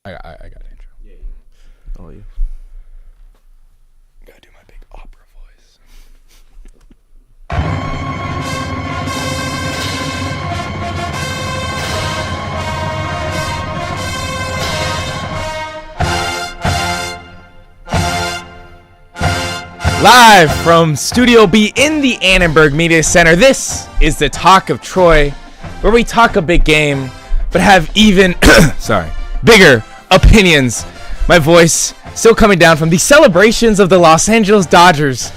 I got the intro. Yeah. Oh, you. Gotta do my big opera voice. Live from Studio B in the Annenberg Media Center, this is the Talk of Troy, where we talk a big game, but have even, bigger opinions. My voice still coming down from the celebrations of the Los Angeles Dodgers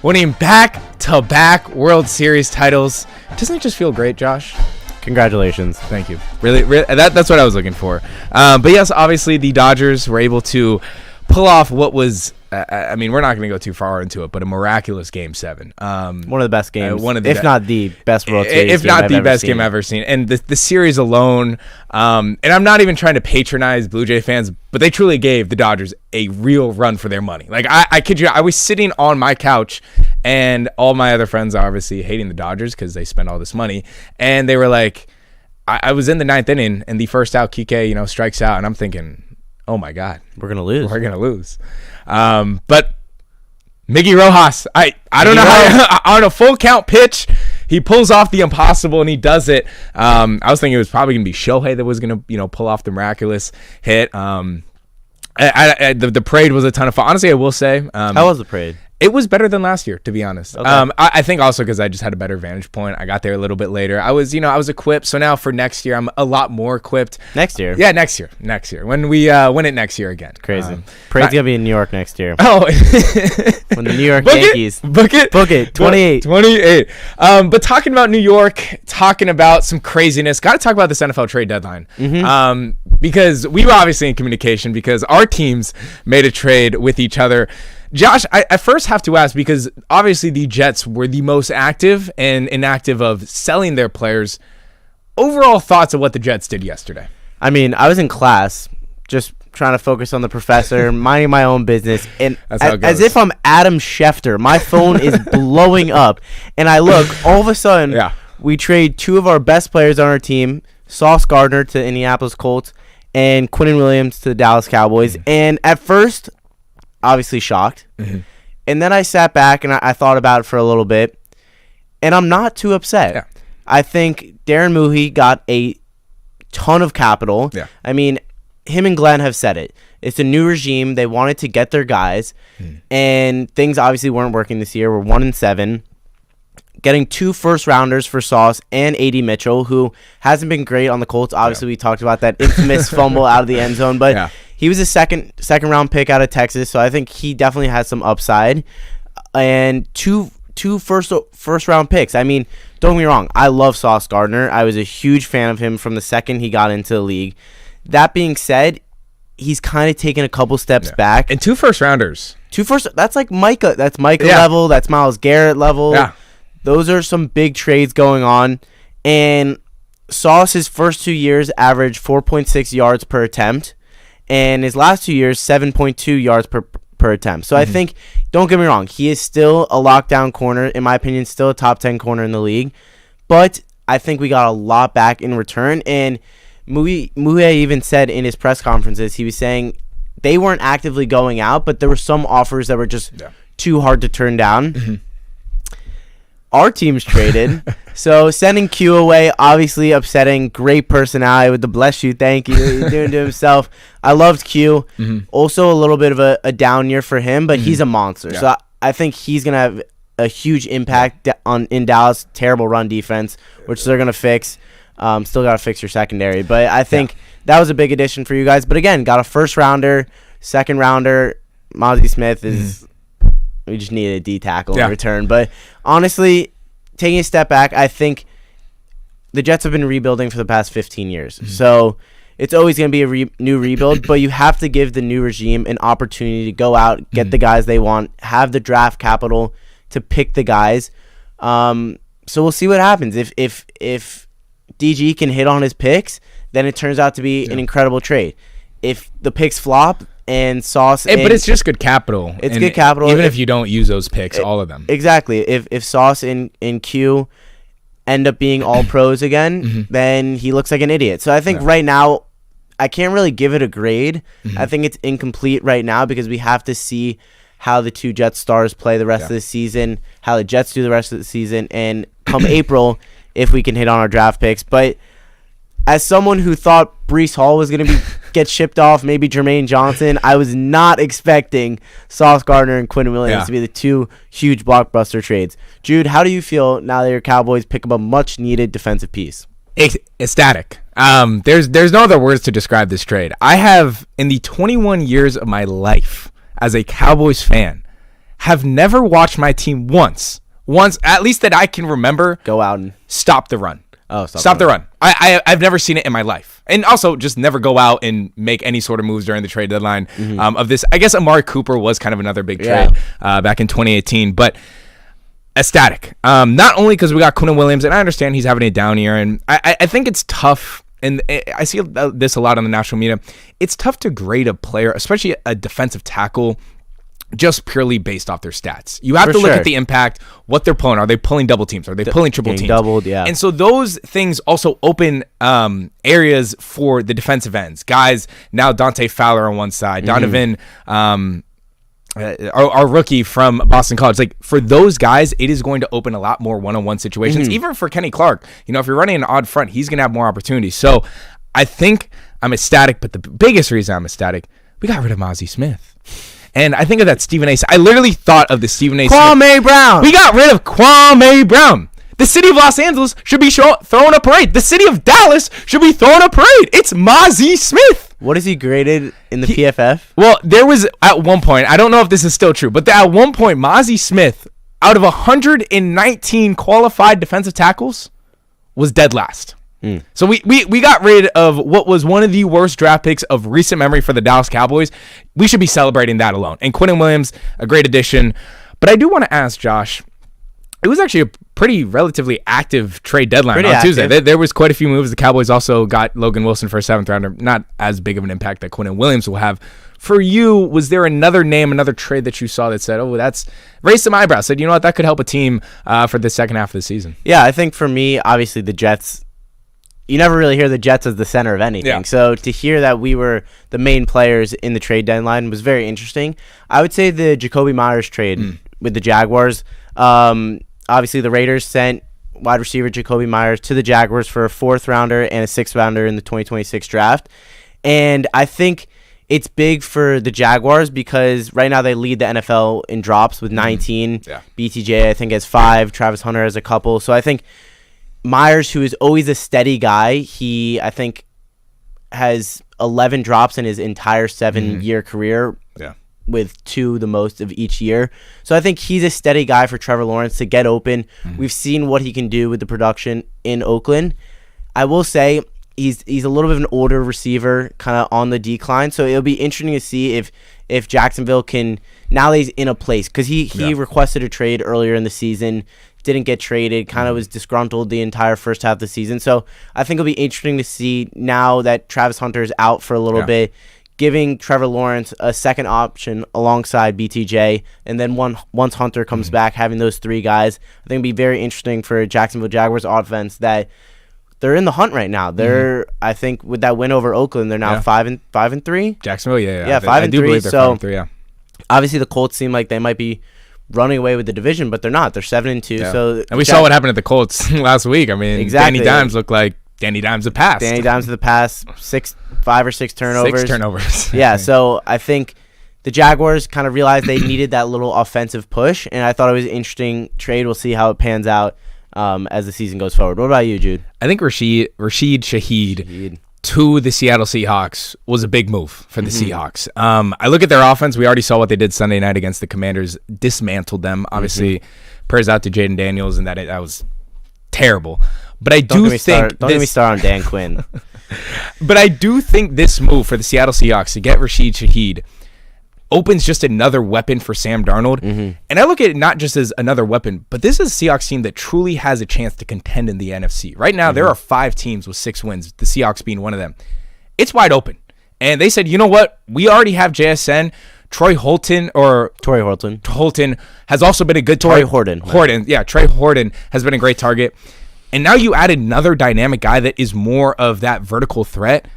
winning back-to-back World Series titles. Doesn't it just feel great, Josh? Congratulations. Thank you. Really, that's what I was looking for. But yes, obviously the Dodgers were able to pull off what was, I mean, we're not going to go too far into it, but a miraculous Game 7. One of the best games, if not the best World Series if not the best game I've ever seen. And the series alone, and I'm not even trying to patronize Blue Jay fans, but they truly gave the Dodgers a real run for their money. Like, I kid you, I was sitting on my couch, and all my other friends are obviously hating the Dodgers because they spend all this money, and they were like, I was in the 9th inning, and the first out, Kike, strikes out, and I'm thinking, oh my God, we're gonna lose. But Miggy Rojas, I don't know how on a full count pitch he pulls off the impossible and he does it. I was thinking it was probably gonna be Shohei that was gonna pull off the miraculous hit. The parade was a ton of fun. Honestly, I will say, how was the parade? It was better than last year, to be honest. Okay. I think also because I just had a better vantage point. I got there a little bit later. I was equipped. So now for next year, I'm a lot more equipped. Next year? Yeah, next year. When we win it next year again. Crazy. Parade's going to be in New York next year. Oh. When the New York Yankees. Book it. 28. 28. But talking about New York, talking about some craziness, got to talk about this NFL trade deadline. Mm-hmm. Because we were obviously in communication because our teams made a trade with each other. Josh, I first have to ask, because obviously the Jets were the most active and inactive of selling their players. Overall thoughts of what the Jets did yesterday? I mean, I was in class just trying to focus on the professor, minding my own business, and as if I'm Adam Schefter. My phone is blowing up, and I look, all of a sudden, we trade two of our best players on our team, Sauce Gardner to Indianapolis Colts, and Quinnen Williams to the Dallas Cowboys. Mm-hmm. And at first, obviously shocked. Mm-hmm. And then I sat back and I thought about it for a little bit, and I'm not too upset. Yeah. I think Darren Muhi got a ton of capital. Yeah. I mean, him and Glenn have said it. It's a new regime. They wanted to get their guys, and things obviously weren't working this year. We're 1-7. Getting 2 first-rounders for Sauce and A.D. Mitchell, who hasn't been great on the Colts. Obviously, we talked about that infamous fumble out of the end zone, but he was a second-round pick out of Texas, so I think he definitely has some upside. And two first-round picks. I mean, don't get me wrong. I love Sauce Gardner. I was a huge fan of him from the second he got into the league. That being said, he's kind of taken a couple steps back. And 2 first-rounders. That's like Micah. That's Micah level. That's Myles Garrett level. Yeah. Those are some big trades going on. And Sauce, his first 2 years, averaged 4.6 yards per attempt. And his last 2 years, 7.2 yards per attempt. So I think, don't get me wrong, he is still a lockdown corner. In my opinion, still a top 10 corner in the league. But I think we got a lot back in return. And Muhi even said in his press conferences, he was saying they weren't actively going out, but there were some offers that were just too hard to turn down. Mm-hmm. Our team's traded. So sending Q away, obviously upsetting. Great personality with the bless you, thank you he's doing to himself. I loved Q. Mm-hmm. Also a little bit of a down year for him, but he's a monster. Yeah. So I think he's going to have a huge impact in Dallas. Terrible run defense, which they're going to fix. Still got to fix your secondary. But I think that was a big addition for you guys. But again, got a first-rounder, second-rounder. Mozzie Smith is... We just needed a D tackle in return. But honestly, taking a step back, I think the Jets have been rebuilding for the past 15 years. Mm-hmm. So it's always going to be a new rebuild, but you have to give the new regime an opportunity to go out, get the guys they want, have the draft capital to pick the guys. So we'll see what happens. If DG can hit on his picks, then it turns out to be an incredible trade. If the picks flop, and Sauce, but it's just good capital. It's good capital, even if you don't use those picks, all of them. Exactly. If Sauce and Q end up being all pros again, then he looks like an idiot. So I think right now, I can't really give it a grade. I think it's incomplete right now because we have to see how the two Jets stars play the rest of the season, how the Jets do the rest of the season, and come April, if we can hit on our draft picks. But as someone who thought Breece Hall was going to get shipped off, maybe Jermaine Johnson, I was not expecting Sauce Gardner and Quinn Williams to be the two huge blockbuster trades. Jude, how do you feel now that your Cowboys pick up a much-needed defensive piece? Ecstatic. There's no other words to describe this trade. I have, in the 21 years of my life as a Cowboys fan, have never watched my team once, at least that I can remember, go out and stop the run. Oh, stop the run. I've never seen it in my life. And also just never go out and make any sort of moves during the trade deadline of this. I guess Amari Cooper was kind of another big trade back in 2018. But ecstatic. Not only because we got Quinn Williams, and I understand he's having a down year. And I think it's tough. And I see this a lot on the national media. It's tough to grade a player, especially a defensive tackle, just purely based off their stats. You have to look at the impact, what they're pulling. Are they pulling double teams? Are they pulling triple teams? Doubled, yeah. And so those things also open areas for the defensive ends. Guys, now Dante Fowler on one side, Donovan, our rookie from Boston College. Like, for those guys, it is going to open a lot more one-on-one situations. Even for Kenny Clark, if you're running an odd front, he's going to have more opportunities. So I think I'm ecstatic, but the biggest reason I'm ecstatic, we got rid of Mozzie Smith. And I think of that Stephen A. I literally thought of the Stephen A. Kwame Brown. We got rid of Kwame Brown. The city of Los Angeles should be throwing a parade. The city of Dallas should be throwing a parade. It's Mozzie Smith. What is he graded in the PFF? Well, there was at one point, I don't know if this is still true, but at one point, Mozzie Smith, out of 119 qualified defensive tackles, was dead last. So we got rid of what was one of the worst draft picks of recent memory for the Dallas Cowboys. We should be celebrating that alone. And Quinn Williams, a great addition. But I do want to ask Josh, it was actually a pretty relatively active trade deadline on Tuesday. There was quite a few moves. The Cowboys also got Logan Wilson for a 7th rounder. Not as big of an impact that Quinn Williams will have. For you, was there another name, another trade that you saw that said, oh, that's raised some eyebrows, said, you know what, that could help a team for the second half of the season? Yeah, I think for me, obviously the Jets, you never really hear the Jets as the center of anything. Yeah. So to hear that we were the main players in the trade deadline was very interesting. I would say the Jacoby Myers trade with the Jaguars. Obviously, the Raiders sent wide receiver Jacoby Myers to the Jaguars for a 4th rounder and a 6th rounder in the 2026 draft. And I think it's big for the Jaguars because right now they lead the NFL in drops with 19. Yeah. BTJ, I think, has 5. Travis Hunter has a couple. So I think Myers, who is always a steady guy, he, I think, has 11 drops in his entire 7-year career, with 2 the most of each year. So I think he's a steady guy for Trevor Lawrence to get open. We've seen what he can do with the production in Oakland. I will say he's a little bit of an older receiver, kind of on the decline. So it'll be interesting to see if Jacksonville can, now that he's in a place, because he requested a trade earlier in the season, didn't get traded, kind of was disgruntled the entire first half of the season. So I think it'll be interesting to see now that Travis Hunter is out for a little bit, giving Trevor Lawrence a second option alongside BTJ, and then once Hunter comes back, having those 3 guys. I think it'll be very interesting for Jacksonville Jaguars offense that they're in the hunt right now. They're, I think, with that win over Oakland, they're now 5-3. Jacksonville, 5-3. I do believe they're so 5-3, obviously the Colts seem like they might be running away with the division, but they're not. They're 7-2. Yeah. So and we saw what happened at the Colts last week. I mean, Danny Dimes looked like Danny Dimes of the past. Danny Dimes of the past, 5 or 6 turnovers. 6 turnovers. Yeah, so I think the Jaguars kind of realized they needed that little offensive push, and I thought it was an interesting trade. We'll see how it pans out as the season goes forward. What about you, Jude? I think Rashid Shaheed to the Seattle Seahawks was a big move for the Seahawks. I look at their offense. We already saw what they did Sunday night against the Commanders, dismantled them. Obviously, prayers out to Jaden Daniels, and that was terrible. But I don't get me started on Dan Quinn. But I do think this move for the Seattle Seahawks to get Rashid Shaheed opens just another weapon for Sam Darnold. And I look at it not just as another weapon, but this is a Seahawks team that truly has a chance to contend in the NFC. Right now, there are 5 teams with 6 wins, the Seahawks being one of them. It's wide open. And they said, you know what? We already have JSN. Torrey Holton has also been a good target. Trey Horton has been a great target. And now you add another dynamic guy that is more of that vertical threat.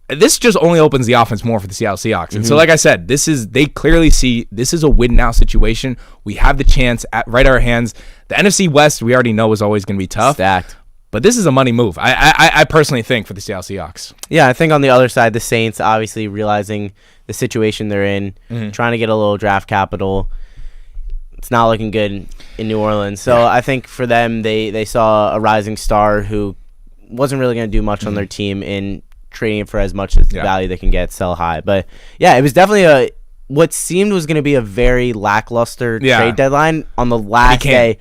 this just only opens the offense more for the Seattle Seahawks. And so, like I said, they clearly see this is a win now situation. We have the chance right at our hands. The NFC West, we already know, is always going to be tough. Stacked. But this is a money move, I personally think, for the Seattle Seahawks. Yeah, I think on the other side, the Saints obviously realizing the situation they're in, trying to get a little draft capital. It's not looking good in New Orleans. So I think for them, they saw a rising star who wasn't really going to do much on their team in trading it for as much as the value they can get, sell high. But, yeah, it was definitely what seemed was going to be a very lackluster trade deadline on the last day.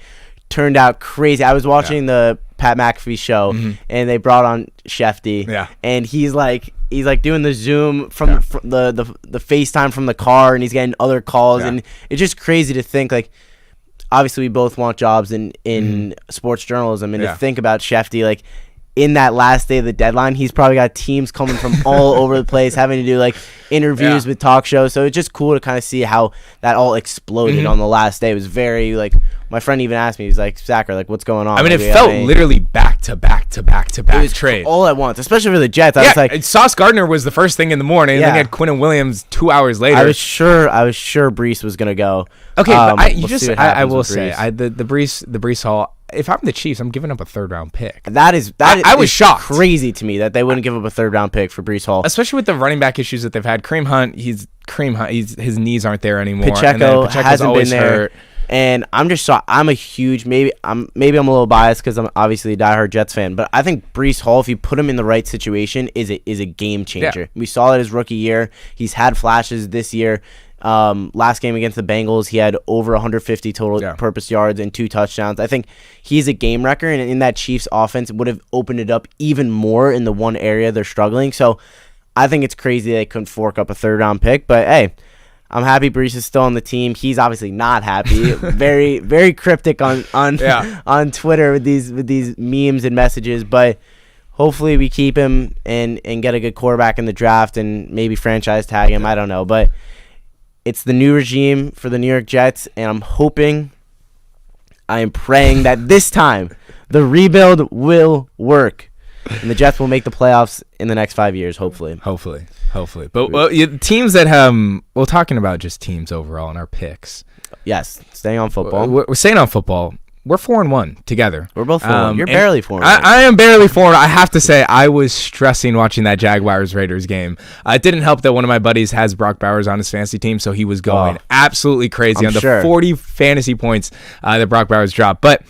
Turned out crazy. I was watching the Pat McAfee show, and they brought on Shefty, and he's like doing the Zoom from the FaceTime from the car, and he's getting other calls, and it's just crazy to think, like, obviously we both want jobs in sports journalism, and to think about Shefty, like, in that last day of the deadline, he's probably got teams coming from all over the place, having to do like interviews with talk shows. So it's just cool to kind of see how that all exploded on the last day. It was very like, my friend even asked me, he's like, Sacher, like, what's going on? I mean, it felt literally back to back trade. All at once, especially for the Jets. I was like, Sauce Gardner was the first thing in the morning, and then you had Quinnen Williams 2 hours later. I was sure Brees was gonna go. Okay, but I will say, the Brees Hall. If I'm the Chiefs, I'm giving up a 3rd round pick. I was shocked. Crazy to me that they wouldn't give up a 3rd round pick for Brees Hall, especially with the running back issues that they've had. Kareem Hunt, his knees aren't there anymore. Pacheco's hasn't been there. Hurt. And I'm just shocked. I'm a huge maybe I'm a little biased because I'm obviously a diehard Jets fan, but I think Brees Hall, if you put him in the right situation, is a game changer. Yeah. We saw it his rookie year. He's had flashes this year. Last game against the Bengals, he had over 150 total purpose yards and 2 touchdowns. I think he's a game wrecker, and in that Chiefs offense would have opened it up even more in the one area they're struggling. So I think it's crazy they couldn't fork up a 3rd round pick, but hey, I'm happy Brees is still on the team. He's obviously not happy. Very, very cryptic on Twitter with these memes and messages, but hopefully we keep him and get a good quarterback in the draft and maybe franchise tag him. I don't know, but it's the new regime for the New York Jets, and I am praying that this time the rebuild will work and the Jets will make the playoffs in the next 5 years, hopefully. But teams that we're talking about just teams overall in our picks. Yes, staying on football. We're staying on football. We're 4-1 together. We're both 4-1. You're barely 4-1. I am barely 4-1. I have to say, I was stressing watching that Jaguars-Raiders game. It didn't help that one of my buddies has Brock Bowers on his fantasy team, so he was going absolutely crazy on the 40 fantasy points that Brock Bowers dropped. But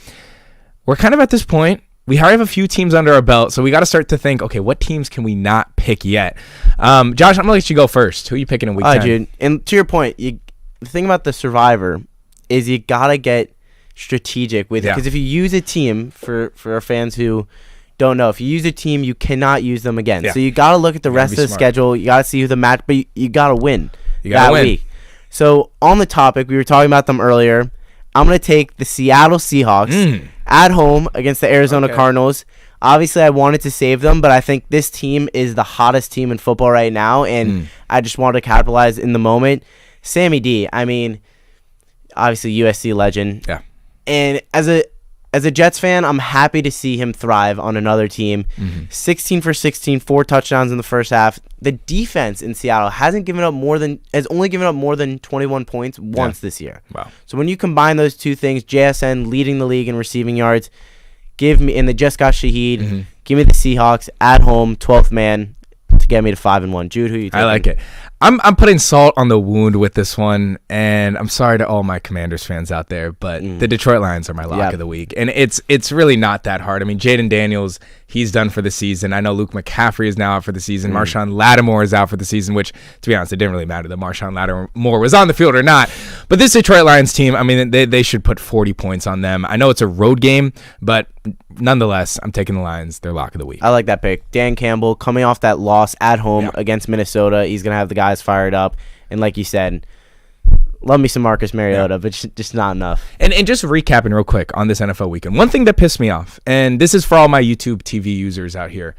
we're kind of at this point. We already have a few teams under our belt, so we got to start to think, okay, what teams can we not pick yet? Josh, I'm going to let you go first. Who are you picking in week 10? Jude, and to your point, the thing about the Survivor is you got to get strategic with it, because if you use a team, for our fans who don't know, if you use a team, you cannot use them again. So you got to look at the rest of the schedule. You got to see who the match, but you got to win that week. So on the topic, we were talking about them earlier. I'm going to take the Seattle Seahawks at home against the Arizona Cardinals. Obviously, I wanted to save them, but I think this team is the hottest team in football right now, and I just wanted to capitalize in the moment. Sammy D, I mean, obviously USC legend. Yeah. And as a Jets fan, I'm happy to see him thrive on another team. 16 for 16, 4 touchdowns in the first half. The defense in Seattle has only given up more than 21 points once this year. Wow. So when you combine those two things, JSN leading the league in receiving yards, and they just got Shaheed, give me the Seahawks at home, 12th man, to get me to 5-1. Jude, who are you taking? I like it. I'm putting salt on the wound with this one, and I'm sorry to all my Commanders fans out there, but the Detroit Lions are my lock of the week, and it's really not that hard. I mean, Jaden Daniels, he's done for the season. I know Luke McCaffrey is now out for the season. Marshawn Lattimore is out for the season, which, to be honest, it didn't really matter that Marshawn Lattimore was on the field or not. But this Detroit Lions team, I mean, they should put 40 points on them. I know it's a road game, but nonetheless, I'm taking the Lions. They're lock of the week. I like that pick. Dan Campbell coming off that loss at home against Minnesota. He's going to have the guys fired up. And like you said, love me some Marcus Mariota, but just not enough. And just recapping real quick on this NFL weekend, one thing that pissed me off, and this is for all my YouTube TV users out here.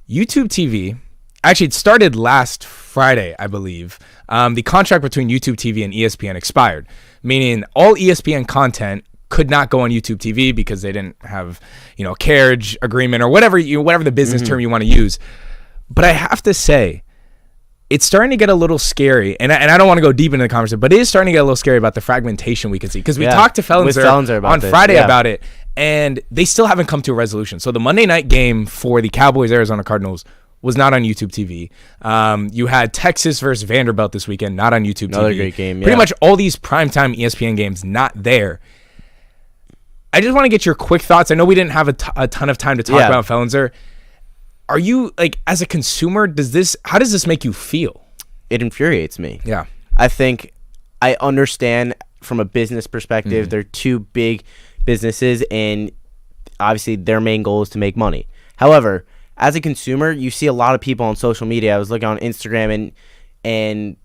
YouTube TV, actually it started last Friday, I believe. The contract between YouTube TV and ESPN expired, meaning all ESPN content could not go on YouTube TV because they didn't have, a carriage agreement or whatever the business term you want to use. But I have to say, it's starting to get a little scary, and I don't want to go deep into the conversation, but it is starting to get a little scary about the fragmentation we can see, because we talked to Fellenzer on Friday about it, and they still haven't come to a resolution. So the Monday night game for the Cowboys-Arizona Cardinals was not on YouTube TV. You had Texas versus Vanderbilt this weekend, not on YouTube TV. Another great game. Pretty much all these primetime ESPN games, not there. I just want to get your quick thoughts. I know we didn't have a ton of time to talk about Fellenzer. Are you, like, as a consumer, how does this make you feel? It infuriates me. Yeah. I think I understand from a business perspective, they're two big businesses, and obviously their main goal is to make money. However, as a consumer, you see a lot of people on social media. I was looking on Instagram, and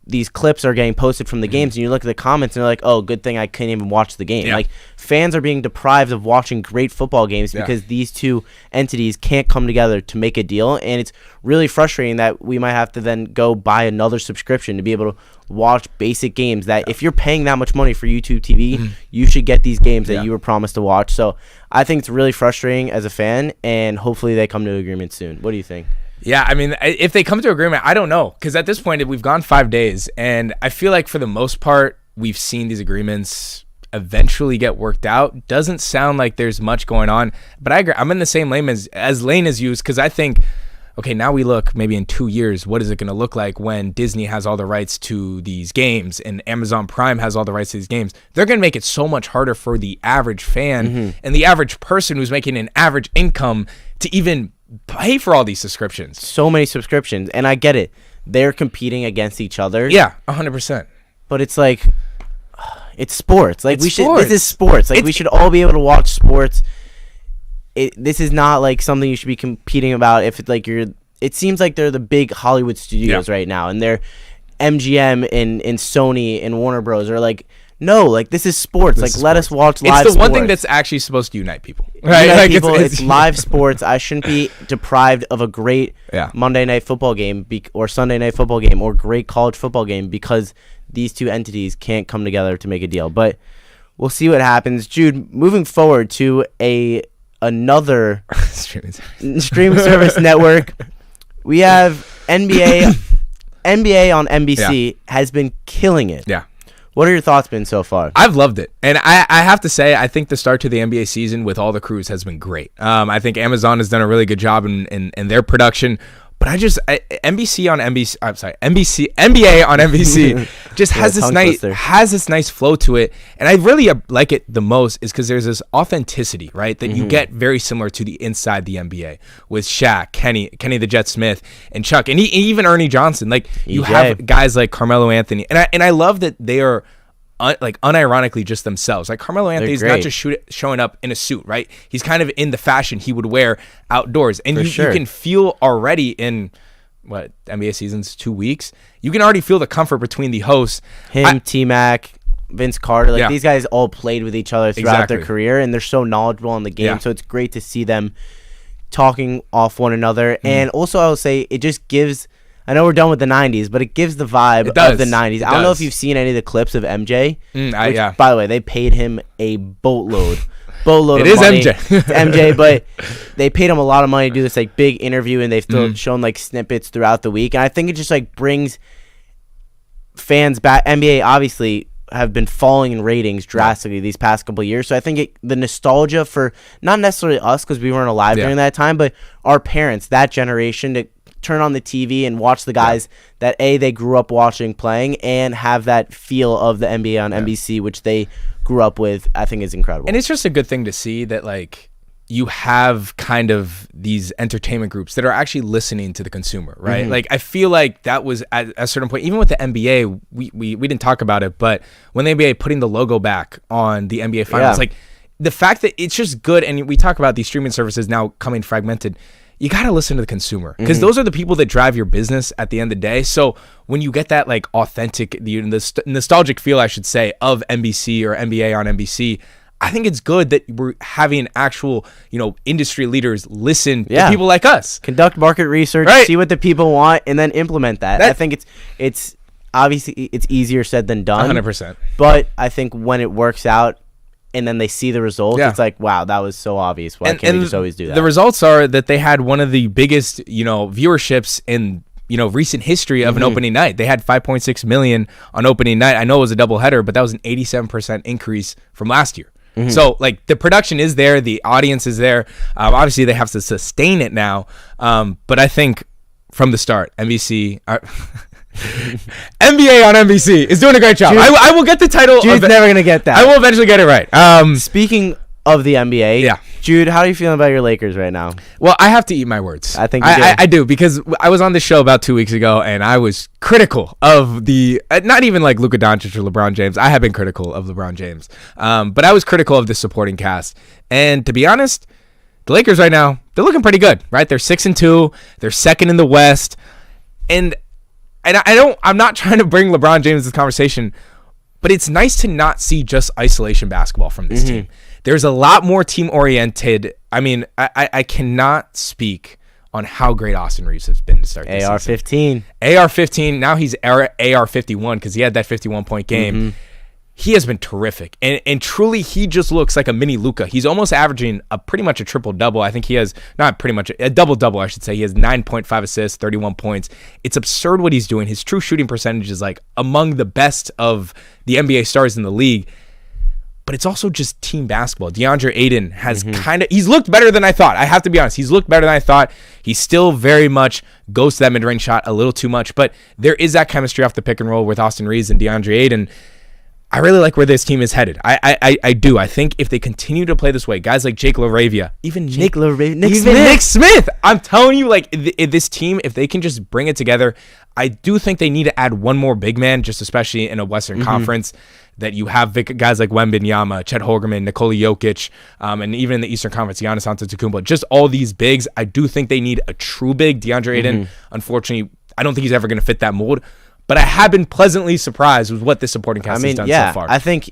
these clips are getting posted from the games, and you look at the comments and they're like, oh, good thing I couldn't even watch the game. Like, fans are being deprived of watching great football games because these two entities can't come together to make a deal, and it's really frustrating that we might have to then go buy another subscription to be able to watch basic games that if you're paying that much money for YouTube TV, you should get these games that you were promised to watch. So I think it's really frustrating as a fan, and hopefully they come to an agreement soon. What do you think? Yeah, I mean, if they come to agreement, I don't know. Because at this point, we've gone 5 days, and I feel like for the most part, we've seen these agreements eventually get worked out. Doesn't sound like there's much going on. But I agree. I'm in the same lane as you, because I think, okay, now we look maybe in 2 years, what is it going to look like when Disney has all the rights to these games and Amazon Prime has all the rights to these games? They're going to make it so much harder for the average fan and the average person who's making an average income to even pay for all these subscriptions. So many subscriptions, and I get it. They're competing against each other. Yeah, 100%. But it's like, it's sports. Like, this is sports. Like, we should all be able to watch sports. This is not like something you should be competing about. If it's like it seems like they're the big Hollywood studios right now, and they're MGM and Sony and Warner Bros. Are like, no, like, this is sports. Let us watch live sports. It's the one thing that's actually supposed to unite people. Right? Unite people. It's live sports. I shouldn't be deprived of a great Monday night football game or Sunday night football game or great college football game because these two entities can't come together to make a deal. But we'll see what happens. Jude, moving forward to another streaming service network, we have NBA on NBC has been killing it. Yeah. What are your thoughts been so far? I've loved it. And I have to say, I think the start to the NBA season with all the crews has been great. I think Amazon has done a really good job in their production. But NBA on NBC just has this nice flow to it. And I really like it the most is because there's this authenticity, right? That you get very similar to the inside the NBA with Shaq, Kenny the Jet Smith, and Chuck, and even Ernie Johnson. Like, you have guys like Carmelo Anthony, and I love that they are unironically just themselves. Like, Carmelo Anthony's not just showing up in a suit, right? He's kind of in the fashion he would wear outdoors. And you can feel already in, NBA season's 2 weeks, you can already feel the comfort between the hosts. T-Mac, Vince Carter, these guys all played with each other throughout their career, and they're so knowledgeable in the game, so it's great to see them talking off one another. And also, I will say, it just gives... I know we're done with the 90s, but it gives the vibe of the 90s. I don't know if you've seen any of the clips of MJ. By the way, they paid him a boatload of money. It is MJ. It's MJ, but they paid him a lot of money to do this like big interview, and they've still shown like snippets throughout the week. And I think it just like brings fans back. NBA obviously have been falling in ratings drastically these past couple of years. So I think the nostalgia for not necessarily us because we weren't alive during that time, but our parents, that generation, to turn on the TV and watch the guys that they grew up watching playing and have that feel of the NBA on NBC, which they grew up with, I think is incredible. And it's just a good thing to see that like you have kind of these entertainment groups that are actually listening to the consumer, right? Like, I feel like that was at a certain point, even with the NBA, we didn't talk about it, but when the NBA putting the logo back on the NBA finals, like the fact that it's just good. And we talk about these streaming services now coming fragmented. You got to listen to the consumer because those are the people that drive your business at the end of the day. So when you get that like authentic, the nostalgic feel, I should say, of NBC or NBA on NBC, I think it's good that we're having actual, industry leaders listen to people like us. Conduct market research, see what the people want, and then implement that. I think it's obviously it's easier said than done. 100%. But I think when it works out, and then they see the results, it's like, wow, that was so obvious. Why can't we just always do that? The results are that they had one of the biggest, viewerships in recent history of an opening night. They had 5.6 million on opening night. I know it was a doubleheader, but that was an 87% increase from last year. So, like, the production is there, the audience is there. Obviously, they have to sustain it now. But I think from the start, NBA on NBC is doing a great job. I will get the title. Jude's never gonna get that. I will eventually get it right. Speaking of the NBA, Jude, how are you feeling about your Lakers right now? Well, I have to eat my words. I think I do, because I was on this show about 2 weeks ago, and I was critical of the not even like Luka Doncic or LeBron James. I have been critical of LeBron James, but I was critical of the supporting cast. And to be honest, the Lakers right now, they're looking pretty good, right? They're 6-2. They're second in the West, and I'm not trying to bring LeBron James to this conversation, but it's nice to not see just isolation basketball from this team. There's a lot more team-oriented. I mean, I cannot speak on how great Austin Reeves has been to start this season. AR-15. Now he's AR-51 because he had that 51-point game. He has been terrific. And truly, he just looks like a mini Luka. He's almost averaging pretty much a triple-double. I think he has, not pretty much, a double-double, I should say. He has 9.5 assists, 31 points. It's absurd what he's doing. His true shooting percentage is like among the best of the NBA stars in the league. But it's also just team basketball. DeAndre Ayton has he's looked better than I thought. I have to be honest. He's looked better than I thought. He still very much goes to that mid-range shot a little too much. But there is that chemistry off the pick and roll with Austin Reeves and DeAndre Ayton. I really like where this team is headed. I do. I think if they continue to play this way, guys like Jake LaRavia, Nick Smith. I'm telling you, like, this team, if they can just bring it together, I do think they need to add one more big man, just especially in a Western Conference, that you have guys like Wembanyama, Chet Holmgren, Nikola Jokic, and even in the Eastern Conference, Giannis Antetokounmpo. Just all these bigs. I do think they need a true big. DeAndre Ayton, unfortunately, I don't think he's ever going to fit that mold. But I have been pleasantly surprised with what this supporting cast has done so far. I think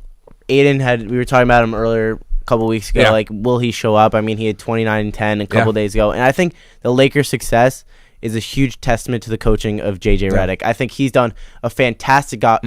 Aiden we were talking about him earlier a couple weeks ago, like, will he show up? I mean, he had 29 and 10 a couple days ago. And I think the Lakers' success is a huge testament to the coaching of JJ Redick. I think he's done a fantastic job,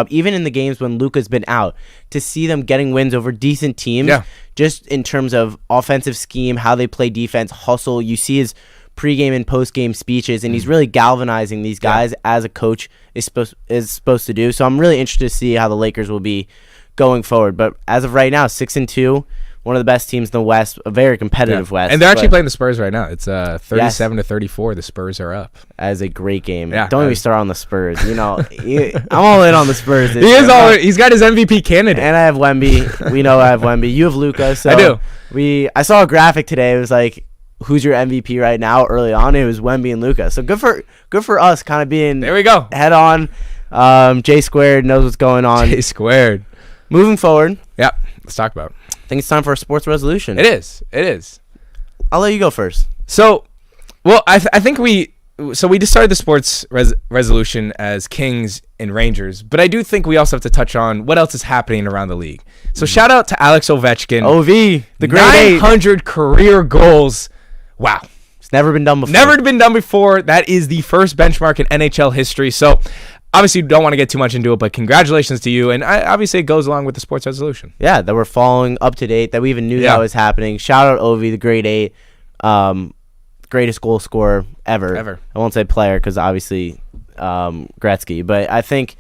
even in the games when Luka's been out, to see them getting wins over decent teams, just in terms of offensive scheme, how they play defense, hustle. You see his pre-game and post-game speeches, and he's really galvanizing these guys as a coach is supposed to do. So I'm really interested to see how the Lakers will be going forward. But as of right now, 6-2, one of the best teams in the West, a very competitive West. And they're actually playing the Spurs right now. It's 37-34. The Spurs are up. As a great game. Don't even start on the Spurs. I'm all in on the Spurs. He's got his MVP candidate. And I have Wemby. We know I have Wemby. You have Luka. So I do. I saw a graphic today. It was like, who's your MVP right now? Early on, it was Wemby and Luka. So good for us, kind of being there. We go head on. J squared knows what's going on. J squared. Moving forward. Yeah, let's talk about it. I think it's time for a sports resolution. It is. I'll let you go first. So, well, I think we just started the sports resolution as Kings and Rangers, but I do think we also have to touch on what else is happening around the league. So shout out to Alex Ovechkin. OV, the great 900 career goals. Wow. It's never been done before. Never been done before. That is the first benchmark in NHL history. So obviously don't want to get too much into it, but congratulations to you. And obviously it goes along with the sports resolution. Yeah, that we're following up to date, that we even knew that was happening. Shout out Ovi, the grade 8, greatest goal scorer ever. I won't say player because obviously Gretzky, but I think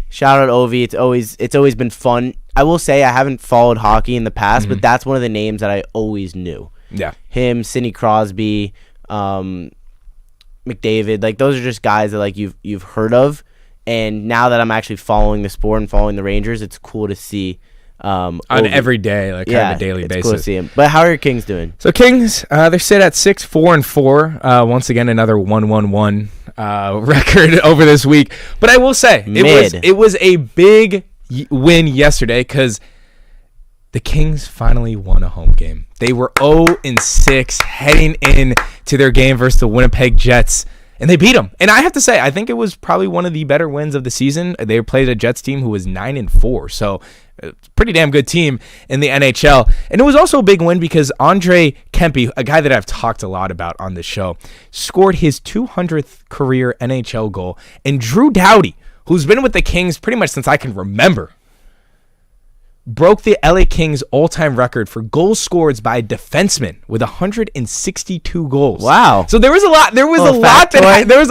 shout out Ovi. It's always been fun. I will say I haven't followed hockey in the past, but that's one of the names that I always knew. Yeah, him, Sidney Crosby, McDavid, like those are just guys that like you've heard of. And now that I'm actually following the sport and following the Rangers, it's cool to see on every day, like kind of a daily basis. Cool to see him. But how are your Kings doing? So Kings, they sit at 6-4-4. Once again, another 1-1-1 record over this week. But I will say it was a big win yesterday because the Kings finally won a home game. They were 0-6 heading in to their game versus the Winnipeg Jets. And they beat them. And I have to say, I think it was probably one of the better wins of the season. They played a Jets team who was 9-4. So, pretty damn good team in the NHL. And it was also a big win because Andre Kempe, a guy that I've talked a lot about on this show, scored his 200th career NHL goal. And Drew Doughty, who's been with the Kings pretty much since I can remember, broke the LA Kings all-time record for goals scored by defensemen with 162 goals. Wow! So there was a lot. There was a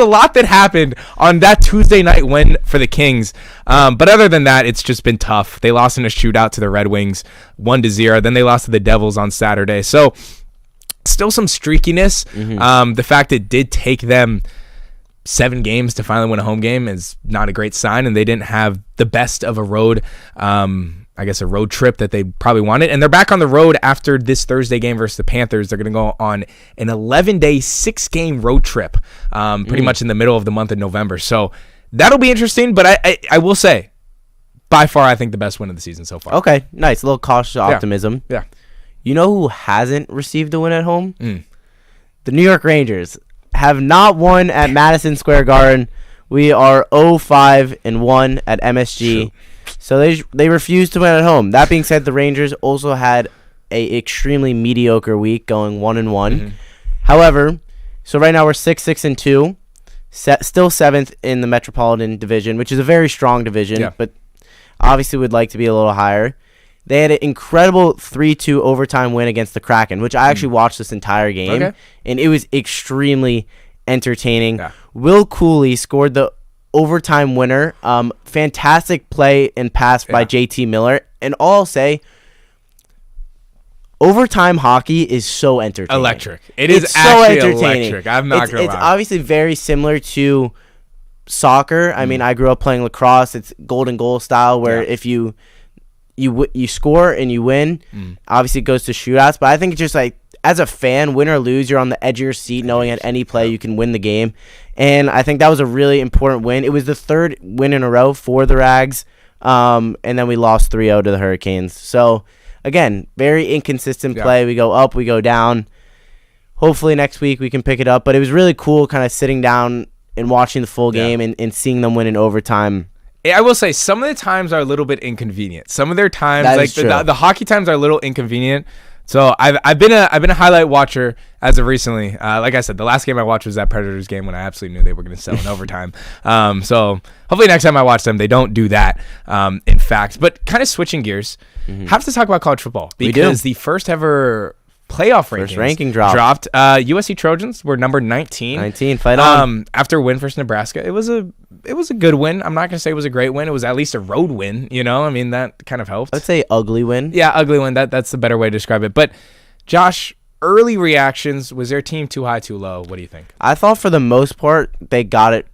lot that happened on that Tuesday night win for the Kings. But other than that, it's just been tough. They lost in a shootout to the Red Wings, 1-0. Then they lost to the Devils on Saturday. So still some streakiness. The fact it did take them 7 games to finally win a home game is not a great sign, and they didn't have the best of a road, I guess a road trip that they probably wanted. And they're back on the road after this Thursday game versus the Panthers. They're going to go on an 11-day, 6-game road trip, pretty much in the middle of the month of November. So that'll be interesting, but I will say, by far, I think the best win of the season so far. Okay, nice. A little cautious optimism. Yeah. You know who hasn't received a win at home? The New York Rangers have not won at Madison Square Garden. We are 0-5-1 at MSG. So they refuse to win at home. That being said, the Rangers also had a extremely mediocre week, going 1-1. However, so right now we're 6-6-2, still 7th in the Metropolitan Division, which is a very strong division, but obviously would like to be a little higher. They had an incredible 3-2 overtime win against the Kraken, which I actually watched this entire game, and it was extremely entertaining. Will Cooley scored the overtime winner. Fantastic play and pass by JT Miller. And all I'll say, overtime hockey is so entertaining. Electric. It's actually so entertaining. Electric. I'm not going to lie. It's obviously very similar to soccer. I mean, I grew up playing lacrosse. It's golden goal style where if you score and you win, obviously it goes to shootouts. But I think it's just like, as a fan, win or lose, you're on the edge of your seat knowing at any play you can win the game. And I think that was a really important win. It was the 3rd win in a row for the Rags. And then we lost 3-0 to the Hurricanes. So, again, very inconsistent play. We go up, we go down. Hopefully next week we can pick it up. But it was really cool kind of sitting down and watching the full game and seeing them win in overtime. I will say some of the times are a little bit inconvenient. Some of their times, like the hockey times, are a little inconvenient. So I've been a highlight watcher as of recently. Like I said, the last game I watched was that Predators game when I absolutely knew they were going to sell in overtime. So hopefully next time I watch them, they don't do that. In fact, but kind of switching gears, have to talk about college football because the first ever playoff ranking dropped. USC Trojans were number 19. Fight on. After a win versus Nebraska, it was a good win. I'm not gonna say it was a great win. It was at least a road win. I mean that kind of helped. I'd say ugly win. Yeah, ugly win. That's the better way to describe it. But Josh, early reactions. Was their team too high, too low? What do you think? I thought for the most part they got it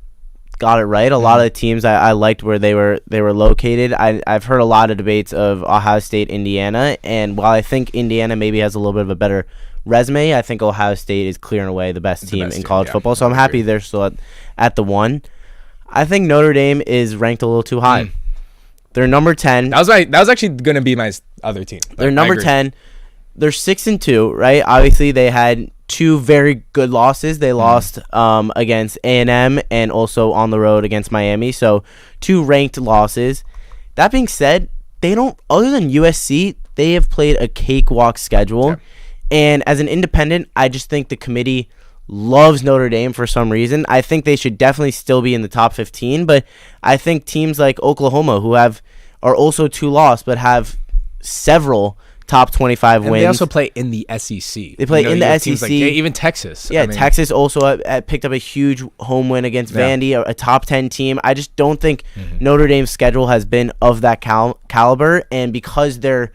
right. A lot of the teams I liked where they were located. I've heard a lot of debates of Ohio State, Indiana, and while I think Indiana maybe has a little bit of a better resume, I think Ohio State is clear and away the best team in college football. So I'm happy they're still at the 1. I think Notre Dame is ranked a little too high. They're number 10. That was actually going to be my other team. They're number 10. They're 6-2, right? Obviously, they had 2 very good losses. They lost against A&M and also on the road against Miami. So 2 ranked losses. That being said, they don't, other than USC, they have played a cakewalk schedule. Yeah. And as an independent, I just think the committee loves Notre Dame for some reason. I think they should definitely still be in the top 15, but I think teams like Oklahoma, who are also 2 lost, but have several top 25 wins. They also play in the SEC. They play in the SEC. Like, even Texas. Yeah, Texas also picked up a huge home win against Vandy, a top 10 team. I just don't think Notre Dame's schedule has been of that caliber, and because they're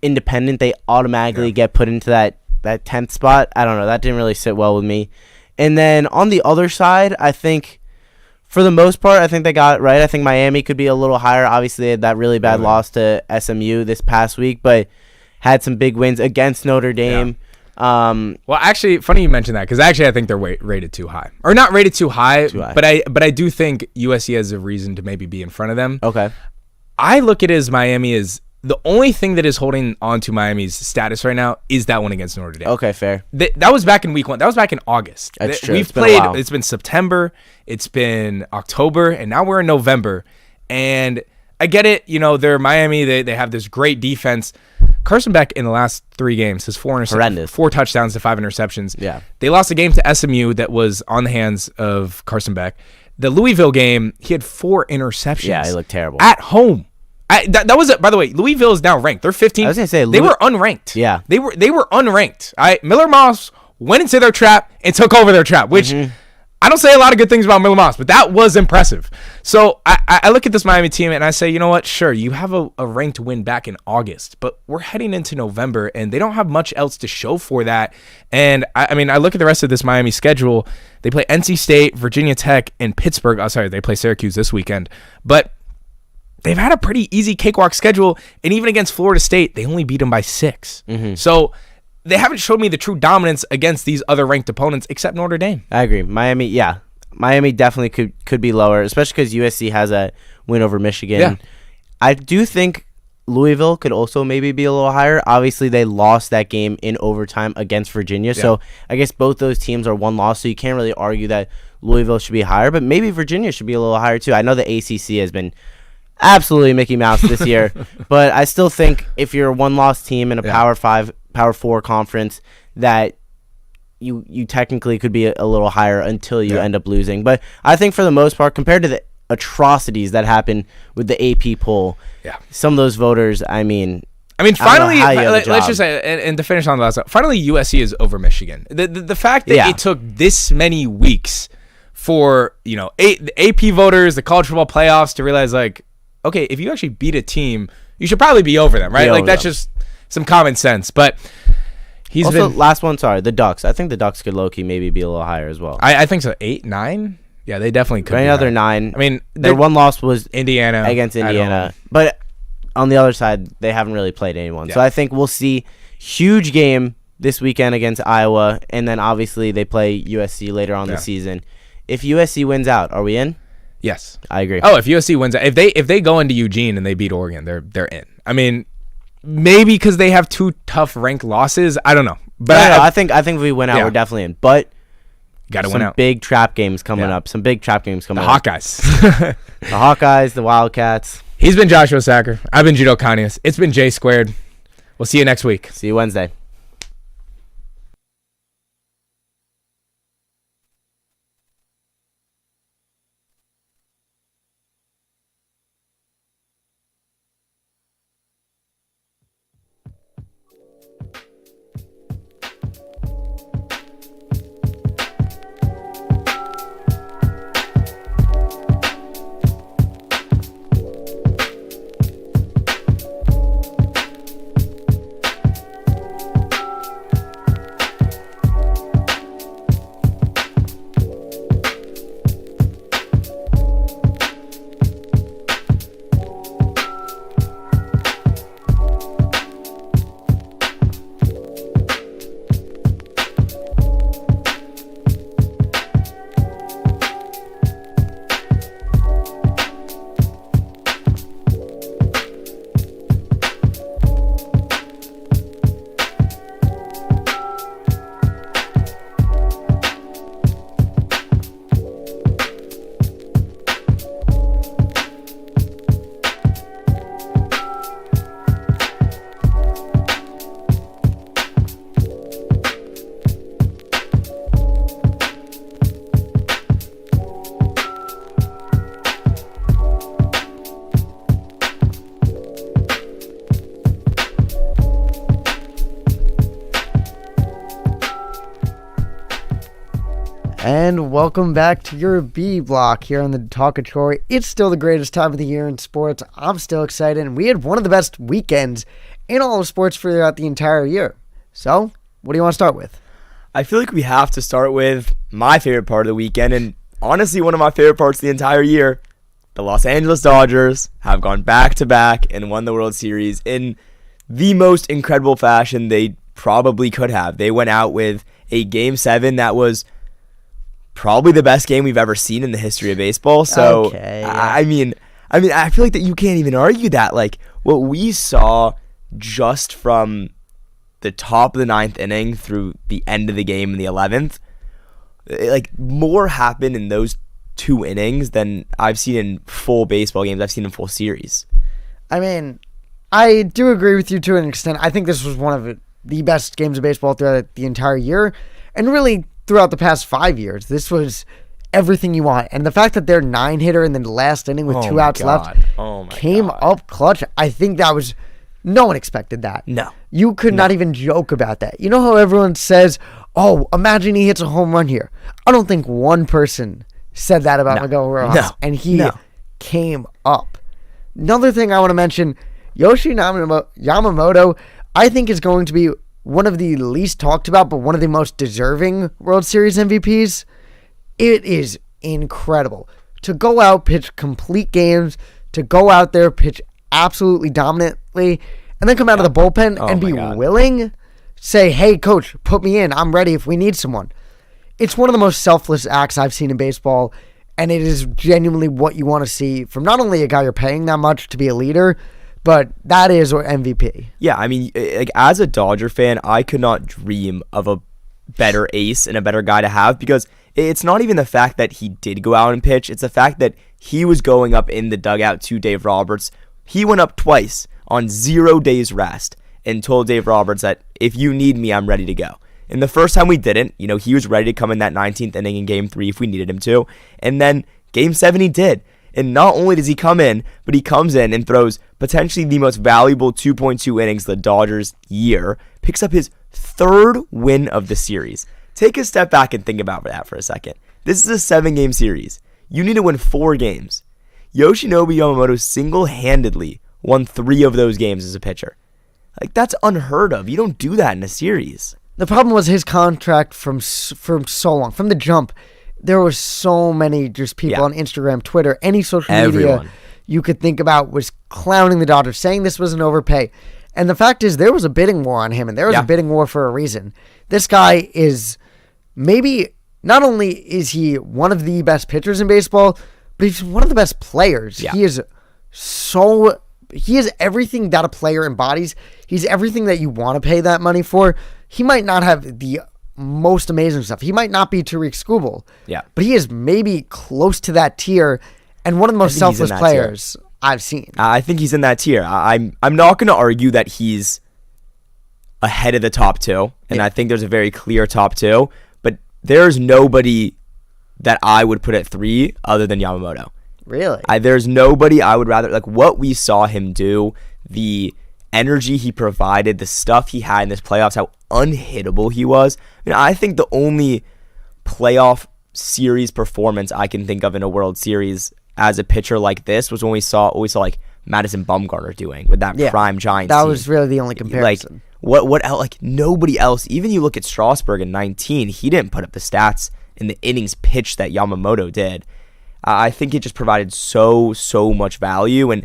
independent, they automatically get put into that 10th spot. I don't know. That didn't really sit well with me. And then on the other side, I think for the most part, I think they got it right. I think Miami could be a little higher. Obviously, they had that really bad loss to SMU this past week, but had some big wins against Notre Dame. Well, actually, funny you mentioned that because actually I think they're rated too high. Or not rated too high, but I do think USC has a reason to maybe be in front of them. Okay. I look at it as Miami is the only thing that is holding on to Miami's status right now is that one against Notre Dame. Okay, fair. That was back in week 1. That was back in August. That's true. We've played. It's been September. It's been October, and now we're in November. And I get it. They're Miami. They have this great defense. Carson Beck in the last 3 games has 4 touchdowns to 5 interceptions. Yeah. They lost a game to SMU that was on the hands of Carson Beck. The Louisville game, he had 4 interceptions. Yeah, he looked terrible. At home. That was by the way, Louisville is now ranked. They're 15. I was gonna say they were unranked. Yeah, they were unranked. Miller Moss went into their trap and took over their trap, which I don't say a lot of good things about Miller Moss, but that was impressive. So I look at this Miami team and I say, you know what? Sure, you have a ranked win back in August, but we're heading into November and they don't have much else to show for that. And I mean, I look at the rest of this Miami schedule. They play NC State, Virginia Tech, and Pittsburgh. Oh, sorry, they play Syracuse this weekend. But they've had a pretty easy cakewalk schedule. And even against Florida State, they only beat them by 6. So they haven't showed me the true dominance against these other ranked opponents except Notre Dame. I agree. Miami definitely could be lower, especially because USC has a win over Michigan. Yeah. I do think Louisville could also maybe be a little higher. Obviously, they lost that game in overtime against Virginia, so I guess both those teams are one loss, so you can't really argue that Louisville should be higher, but maybe Virginia should be a little higher too. I know the ACC has been absolutely Mickey Mouse this year, but I still think if you're a one-loss team in a Power 5, Power 4 conference, that you technically could be a little higher until you end up losing. But I think for the most part, compared to the atrocities that happened with the AP poll, some of those voters, I mean, finally, let's just say, and to finish on the last one, finally USC is over Michigan. The fact that it took this many weeks for, the AP voters, the college football playoffs to realize, like, okay, if you actually beat a team, you should probably be over them, right? That's just some common sense. But last one, sorry, the Ducks. I think the Ducks could low-key maybe be a little higher as well. I think so. 8, 9? Yeah, they definitely could. Another 9. I mean, their one loss was Indiana against Indiana. But on the other side, they haven't really played anyone. Yeah. So I think we'll see huge game this weekend against Iowa, and then obviously they play USC later on the season. If USC wins out, are we in? Yes, I agree. Oh, if USC wins out, if they go into Eugene and they beat Oregon, they're in. I mean, maybe because they have 2 tough ranked losses. I don't know, but I think if we win out, we're definitely in. But got to win out. Big trap games coming up. Some big trap games coming up. The Hawkeyes, the Hawkeyes, the Wildcats. He's been Joshua Sacher. I've been Jude Ocanas. It's been J Squared. We'll see you next week. See you Wednesday. And welcome back to your B block here on the Talk of Troy. It's still the greatest time of the year in sports. I'm still excited, and we had one of the best weekends in all of sports throughout the entire year. So, what do you want to start with? I feel like we have to start with my favorite part of the weekend, and honestly one of my favorite parts of the entire year. The Los Angeles Dodgers have gone back-to-back and won the World Series in the most incredible fashion they probably could have. They went out with a Game 7 that was probably the best game we've ever seen in the history of baseball. So, okay, yeah. I mean, I feel like that you can't even argue that. Like, what we saw just from the top of the 9th inning through the end of the game in the 11th, like, more happened in those 2 innings than I've seen in full baseball games. I've seen in full series. I mean, I do agree with you to an extent. I think this was one of the best games of baseball throughout the entire year, and really throughout the past 5 years. This was everything you want. And the fact that their 9-hitter in the last inning with 2 outs left came up clutch, I think that was... No one expected that. No. You could not even joke about that. You know how everyone says, oh, imagine he hits a home run here. I don't think one person said that about Miguel Rojas. No. And he came up. Another thing I want to mention, Yoshi Yamamoto, I think is going to be one of the least talked about, but one of the most deserving World Series MVPs. It is incredible to go out, pitch complete games, to go out there, pitch absolutely dominantly, and then come out of the bullpen and be willing, say, hey, coach, put me in. I'm ready if we need someone. It's one of the most selfless acts I've seen in baseball, and it is genuinely what you want to see from not only a guy you're paying that much to be a leader, but that is MVP. Yeah, I mean, like, as a Dodger fan, I could not dream of a better ace and a better guy to have, because it's not even the fact that he did go out and pitch. It's the fact that he was going up in the dugout to Dave Roberts. He went up twice on 0 days rest and told Dave Roberts that if you need me, I'm ready to go. And the first time we didn't, he was ready to come in that 19th inning in Game 3 if we needed him to. And then Game 7 he did. And not only does he come in, but he comes in and throws potentially the most valuable 2.2 innings of the Dodgers' year, picks up his 3rd win of the series. Take a step back and think about that for a second. This is a 7-game series. You need to win 4 games. Yoshinobu Yamamoto single-handedly won 3 of those games as a pitcher. Like, that's unheard of. You don't do that in a series. The problem was his contract from so long. From the jump, there was so many just people on Instagram, Twitter, any social media you could think about was clowning the Dodgers, saying this was an overpay. And the fact is, there was a bidding war on him, and there was a bidding war for a reason. This guy is maybe, not only is he one of the best pitchers in baseball, but he's one of the best players. Yeah. He is everything that a player embodies. He's everything that you want to pay that money for. He might not have the most amazing stuff. He might not be Tariq Skubal. Yeah. But he is maybe close to that tier and one of the most selfless players I've seen. I think he's in that tier. I'm not going to argue that he's ahead of the top 2, and I think there's a very clear top 2, but there's nobody that I would put at 3 other than Yamamoto. Really? There's nobody I would rather, like, what we saw him do, the energy he provided, the stuff he had in this playoffs, how unhittable he was. I mean, I think the only playoff series performance I can think of in a World Series as a pitcher like this was when we saw like Madison Bumgarner doing with that prime Giants that team. was really the only comparison. Like, what else? Like, nobody else, even you look at Strasburg in 19, he didn't put up the stats in the innings pitched that Yamamoto did. I think it just provided so much value. And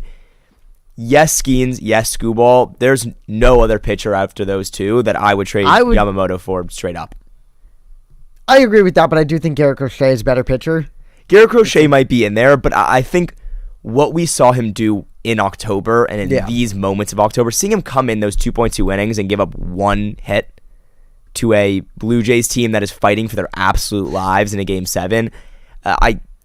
yes, Skeens, yes, Skubal. There's no other pitcher after those two that I would trade Yamamoto for straight up. I agree with that, but I do think Garrett Crochet is a better pitcher. Garrett Crochet might be in there, but I think what we saw him do in October and in these moments of October, seeing him come in those 2.2 innings and give up 1 hit to a Blue Jays team that is fighting for their absolute lives in a Game 7,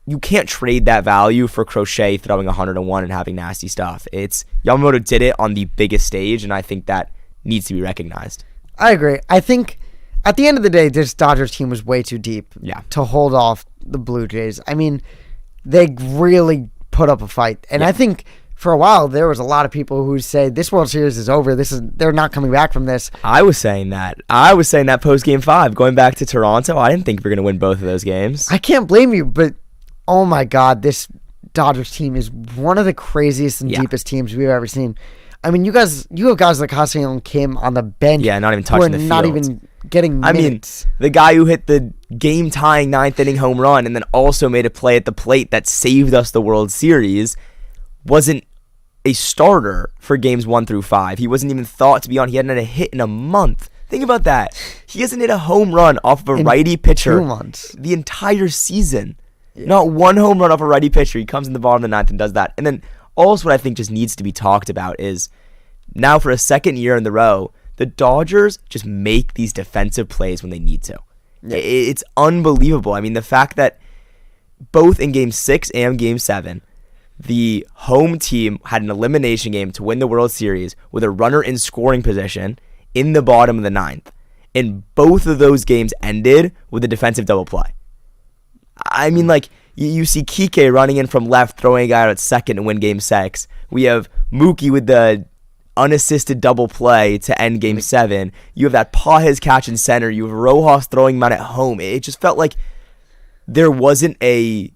you can't trade that value for Crochet throwing 101 and having nasty stuff. Yamamoto did it on the biggest stage, and I think that needs to be recognized. I agree. I think at the end of the day, this Dodgers team was way too deep to hold off the Blue Jays. I mean, they really put up a fight. And I think for a while, there was a lot of people who say this World Series is over. They're not coming back from this. I was saying that. Post Game 5, going back to Toronto. I didn't think we were going to win both of those games. I can't blame you, but oh my God, this Dodgers team is one of the craziest and deepest teams we've ever seen. I mean, you have guys like Haseon and Kim on the bench. Yeah, not even touching the field. Not even getting minutes. I mean, the guy who hit the game-tying 9th inning home run and then also made a play at the plate that saved us the World Series wasn't a starter for games 1 through 5. He wasn't even thought to be on. He hadn't had a hit in a month. Think about that. He hasn't hit a home run off of a righty pitcher 2 months. The entire season. Yeah. Not one home run off a righty pitcher. He comes in the bottom of the 9th and does that. And then also what I think just needs to be talked about is now for a second year in the row, the Dodgers just make these defensive plays when they need to. Yeah. It's unbelievable. I mean, the fact that both in Game 6 and Game 7, the home team had an elimination game to win the World Series with a runner in scoring position in the bottom of the 9th. And both of those games ended with a defensive double play. I mean, like, you see Kike running in from left, throwing a guy out at second to win game 6. We have Mookie with the unassisted double play to end game 7. You have that Pajes catch in center. You have Rojas throwing him out at home. It just felt like there wasn't a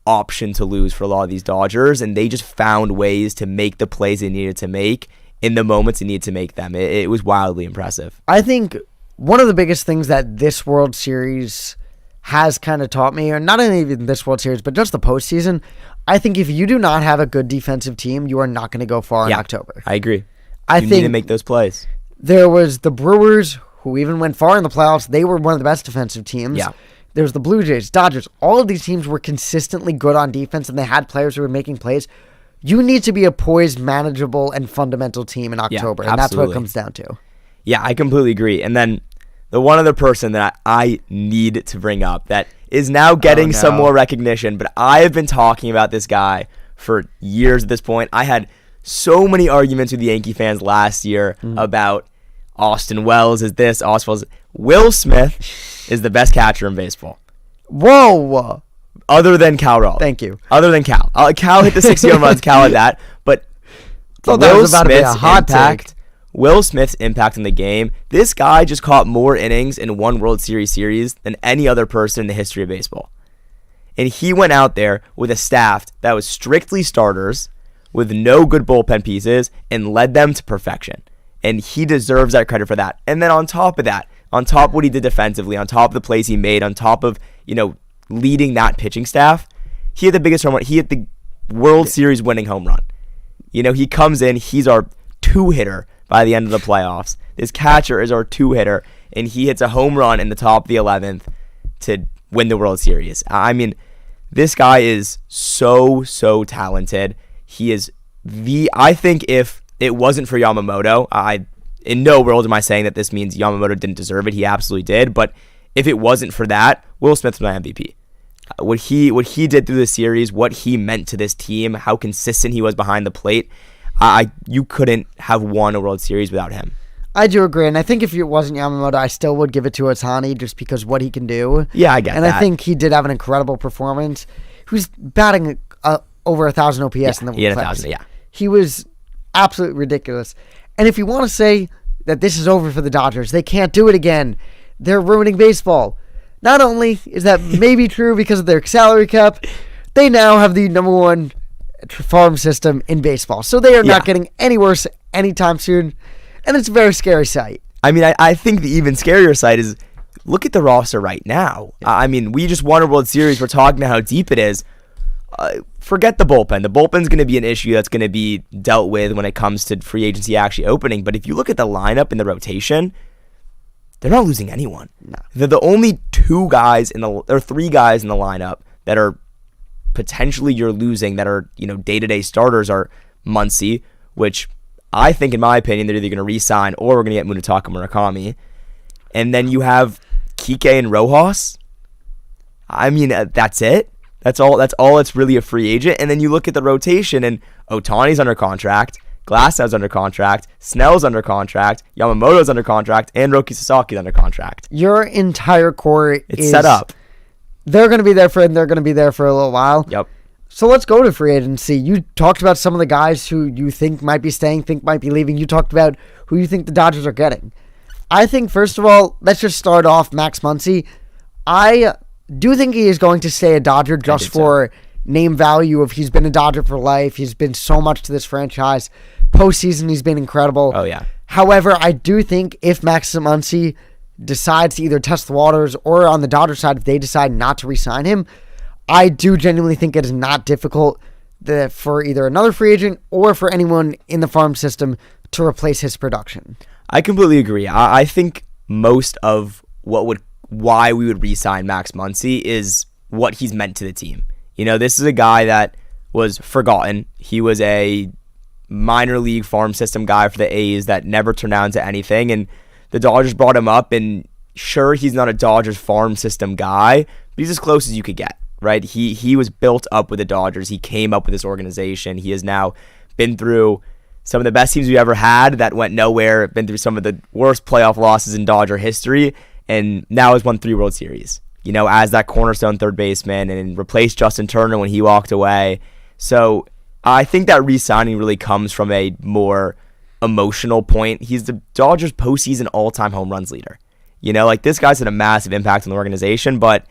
option to lose for a lot of these Dodgers, and they just found ways to make the plays they needed to make in the moments they needed to make them. It was wildly impressive. I think one of the biggest things that this World Series has kind of taught me, or not even this World Series, but just the postseason, I think if you do not have a good defensive team, you are not going to go far in October. I agree. I think need to make those plays. There was the Brewers, who even went far in the playoffs. They were one of the best defensive teams. Yeah. There's the Blue Jays, Dodgers. All of these teams were consistently good on defense, and they had players who were making plays. You need to be a poised, manageable, and fundamental team in October, and that's what it comes down to. Yeah, I completely agree. And then the one other person that I need to bring up that is now getting some more recognition, but I have been talking about this guy for years at this point. I had so many arguments with the Yankee fans last year about Austin Wells is this, Austin Wells. Will Smith is the best catcher in baseball. Whoa. Other than Cal Raleigh. Thank you. Other than Cal. Cal hit the 60 home runs, Cal had that. But Will Smith's impact in the game, this guy just caught more innings in one World series than any other person in the history of baseball. And he went out there with a staff that was strictly starters, with no good bullpen pieces, and led them to perfection. And he deserves that credit for that. And then on top of that, on top of what he did defensively, on top of the plays he made, on top of, leading that pitching staff, he had the biggest home run. He hit the World Series winning home run. He comes in, he's our 2-hitter by the end of the playoffs. This catcher is our 2-hitter, and he hits a home run in the top of the 11th to win the World Series. I mean, this guy is so talented. He is I think if it wasn't for Yamamoto, in no world am I saying that this means Yamamoto didn't deserve it. He absolutely did. But if it wasn't for that, Will Smith's my MVP. What he did through the series, what he meant to this team, how consistent he was behind the plate, you couldn't have won a World Series without him. I do agree, and I think if it wasn't Yamamoto, I still would give it to Ohtani just because what he can do. Yeah, I get that. And I think he did have an incredible performance. He was batting over 1,000 OPS in the he had playoffs. 1,000, yeah. He was absolutely ridiculous. And if you want to say that this is over for the Dodgers, they can't do it again, they're ruining baseball. Not only is that maybe true because of their salary cap, they now have the number 1 farm system in baseball. So they are not getting any worse anytime soon. And it's a very scary sight. I mean, I think the even scarier sight is look at the roster right now. I mean, we just won a World Series. We're talking about how deep it is. Forget the bullpen. The bullpen's going to be an issue that's going to be dealt with when it comes to free agency actually opening. But if you look at the lineup and the rotation, they're not losing anyone. No. They're the only 3 guys in the lineup that are potentially you're losing that are, day-to-day starters are Muncy, which I think, in my opinion, they're either going to re-sign or we're going to get Munetaka Murakami. And then you have Kike and Rojas. I mean, that's it. That's all it's really a free agent. And then you look at the rotation, and Ohtani's under contract, Glasnow's under contract, Snell's under contract, Yamamoto's under contract, and Roki Sasaki's under contract. Your entire core is set up. They're going to be there for a little while. Yep. So let's go to free agency. You talked about some of the guys who you think might be staying, think might be leaving. You talked about who you think the Dodgers are getting. I think, first of all, let's just start off Max Muncy. I do think he is going to stay a Dodger just for name value of he's been a Dodger for life. He's been so much to this franchise. Postseason, he's been incredible. Oh, yeah. However, I do think if Max Muncy decides to either test the waters or on the Dodger side, if they decide not to re-sign him, I do genuinely think it is not difficult for either another free agent or for anyone in the farm system to replace his production. I completely agree. I think most of why we would re-sign Max Muncy is what he's meant to the team. This is a guy that was forgotten. He was a minor league farm system guy for the A's that never turned out into anything, and the Dodgers brought him up, and sure, he's not a Dodgers farm system guy, but he's as close as you could get, right? He was built up with the Dodgers. He came up with this organization. He has now been through some of the best teams we ever had that went nowhere, been through some of the worst playoff losses in Dodger history, and now has won 3 World Series. as that cornerstone third baseman and replaced Justin Turner when he walked away. So I think that re-signing really comes from a more emotional point. He's the Dodgers postseason all-time home runs leader. This guy's had a massive impact on the organization, but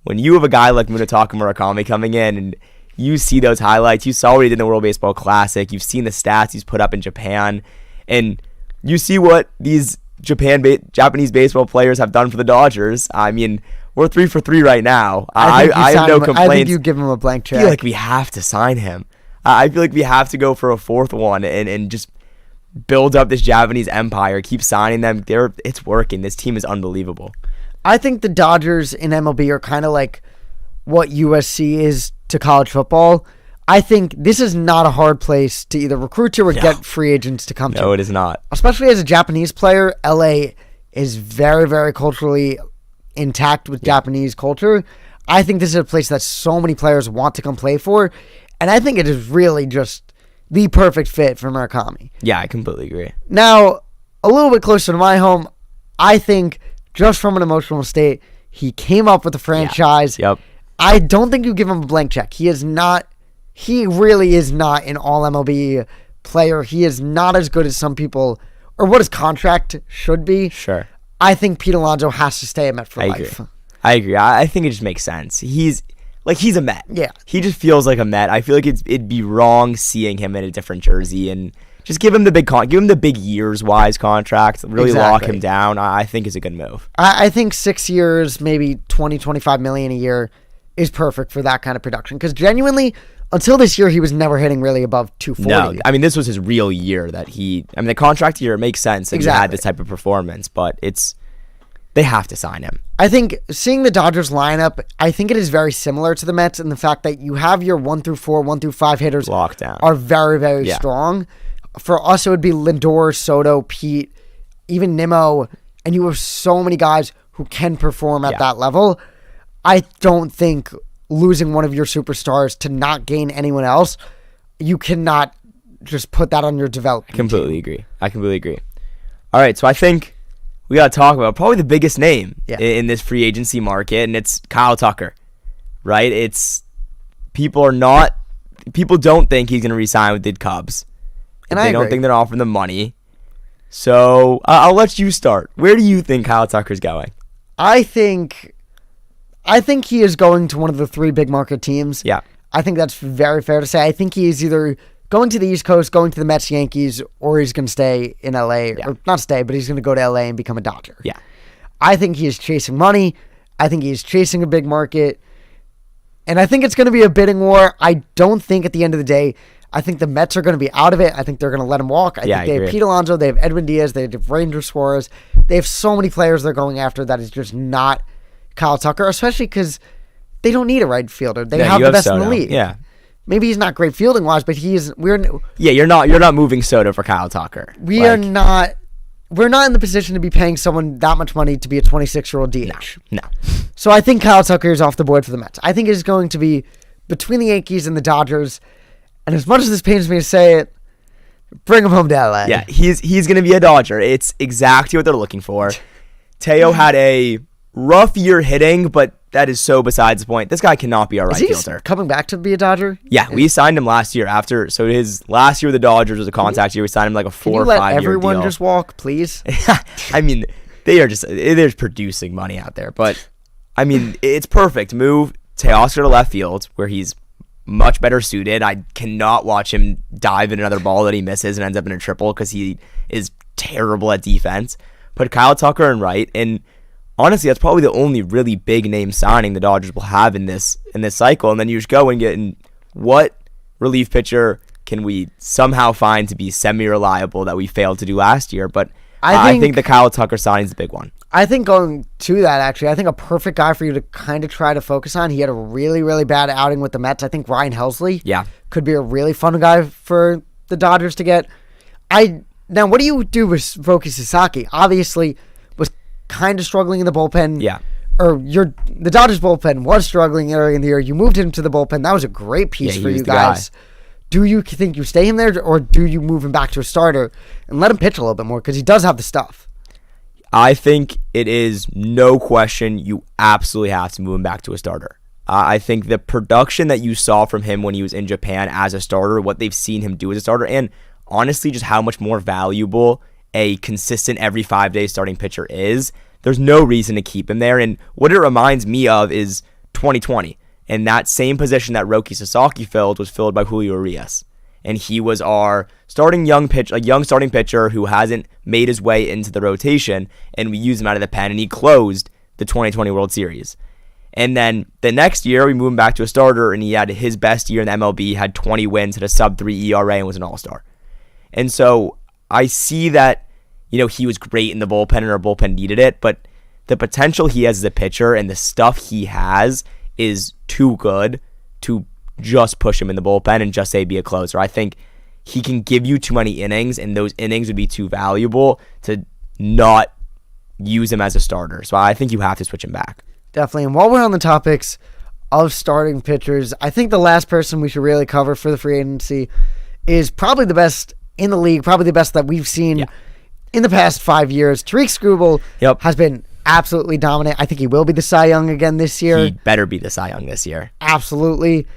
when you have a guy like Munetaka Murakami coming in and you see those highlights, you saw what he did in the World Baseball Classic, you've seen the stats he's put up in Japan, and you see what these Japanese baseball players have done for the Dodgers. I mean, we're 3 for 3 right now. I have no complaints. I think you give him a blank check. I feel like we have to sign him. I feel like we have to go for a fourth one and just build up this Japanese empire. Keep signing them. It's working. This team is unbelievable. I think the Dodgers in MLB are kind of like what USC is to college football. I think this is not a hard place to either recruit to or get free agents to come to. No, it is not. Especially as a Japanese player, LA is very, very culturally intact with Japanese culture. I think this is a place that so many players want to come play for, and I think it is really just the perfect fit for Murakami. Yeah, I completely agree. Now, a little bit closer to my home, I think just from an emotional state, he came up with the franchise. Yeah. Yep. I don't think you give him a blank check. He really is not an all MLB player. He is not as good as some people, or what his contract should be. Sure. I think Pete Alonso has to stay a Met for life. I agree. I think it just makes sense. He's a Met. Yeah. He just feels like a Met. I feel like it'd be wrong seeing him in a different jersey, and just give him the big years-wise contract. Really lock him down. I think is a good move. I think 6 years, maybe 25 million a year is perfect for that kind of production. Because genuinely, until this year, he was never hitting really above 240. No, I mean, this was his real year the contract year makes sense that he had this type of performance, but they have to sign him. I think seeing the Dodgers lineup, I think it is very similar to the Mets in the fact that you have your 1 through 4, 1 through 5 hitters locked down. Are very, very strong. For us, it would be Lindor, Soto, Pete, even Nimmo, and you have so many guys who can perform at that level. I don't think losing one of your superstars to not gain anyone else, you cannot just put that on your development. I completely agree. All right, so I think we got to talk about probably the biggest name in this free agency market, and it's Kyle Tucker, right? People don't think he's going to re-sign with the Cubs. And they don't think they're offering the money. So I'll let you start. Where do you think Kyle Tucker's going? I think he is going to one of the 3 big market teams. Yeah. I think that's very fair to say. I think he is either going to the East Coast, going to the Mets, Yankees, or he's going to stay in LA. Or not stay, but he's going to go to LA and become a Dodger. Yeah. I think he is chasing money. I think he's chasing a big market. And I think it's going to be a bidding war. I don't think at the end of the day, I think the Mets are going to be out of it. I think they're going to let him walk. I think they have Pete Alonso, they have Edwin Diaz, they have Ranger Suarez. They have so many players they're going after that is just not Kyle Tucker, especially because they don't need a right fielder. They have the best in the league. Yeah. Maybe he's not great fielding wise, but you're not moving Soto for Kyle Tucker. We're not in the position to be paying someone that much money to be a 26-year-old DH. No. So I think Kyle Tucker is off the board for the Mets. I think it is going to be between the Yankees and the Dodgers. And as much as this pains me to say it, bring him home to LA. Yeah, he's going to be a Dodger. It's exactly what they're looking for. Teo had a rough year hitting, but that is so besides the point. This guy cannot be our right fielder. Coming back to be a Dodger? Yeah, we signed him last year so his last year with the Dodgers was a contact year. We signed him like a 4 or 5 year deal. Can you let everyone just walk, please? I mean, they're producing money out there, but I mean, it's perfect. Move Teoscar to left field where he's much better suited. I cannot watch him dive in another ball that he misses and ends up in a triple because he is terrible at defense. Put Kyle Tucker in right, and honestly, that's probably the only really big name signing the Dodgers will have in this cycle. And then you just go and get what relief pitcher can we somehow find to be semi-reliable that we failed to do last year. But I think the Kyle Tucker signing is the big one. I think going to that, actually, I think a perfect guy for you to kind of try to focus on. He had a really, really bad outing with the Mets. I think Ryan Helsley could be a really fun guy for the Dodgers to get. Now, what do you do with Roki Sasaki? Obviously, was kind of struggling in the bullpen. Yeah. The Dodgers bullpen was struggling early in the year. You moved him to the bullpen. That was a great piece for you guys. Do you think you stay him there, or do you move him back to a starter and let him pitch a little bit more? Because he does have the stuff. I think it is no question you absolutely have to move him back to a starter. I think the production that you saw from him when he was in Japan as a starter, what they've seen him do as a starter, and honestly just how much more valuable a consistent every 5 day starting pitcher is, there's no reason to keep him there. And what it reminds me of is 2020. And that same position that Roki Sasaki filled was filled by Julio Urias. And he was our young starting pitcher who hasn't made his way into the rotation, and we used him out of the pen, and he closed the 2020 World Series. And then the next year, we moved him back to a starter, and he had his best year in the MLB, had 20 wins, had a sub-3 ERA, and was an all-star. And so I see that, he was great in the bullpen, and our bullpen needed it, but the potential he has as a pitcher and the stuff he has is too good to just push him in the bullpen and just say be a closer. I think he can give you too many innings, and those innings would be too valuable to not use him as a starter. So I think you have to switch him back. Definitely. And while we're on the topics of starting pitchers, I think the last person we should really cover for the free agency is probably the best in the league, probably the best that we've seen in the past 5 years. Tarik Skubal has been absolutely dominant. I think he will be the Cy Young again this year. He better be the Cy Young this year. Absolutely.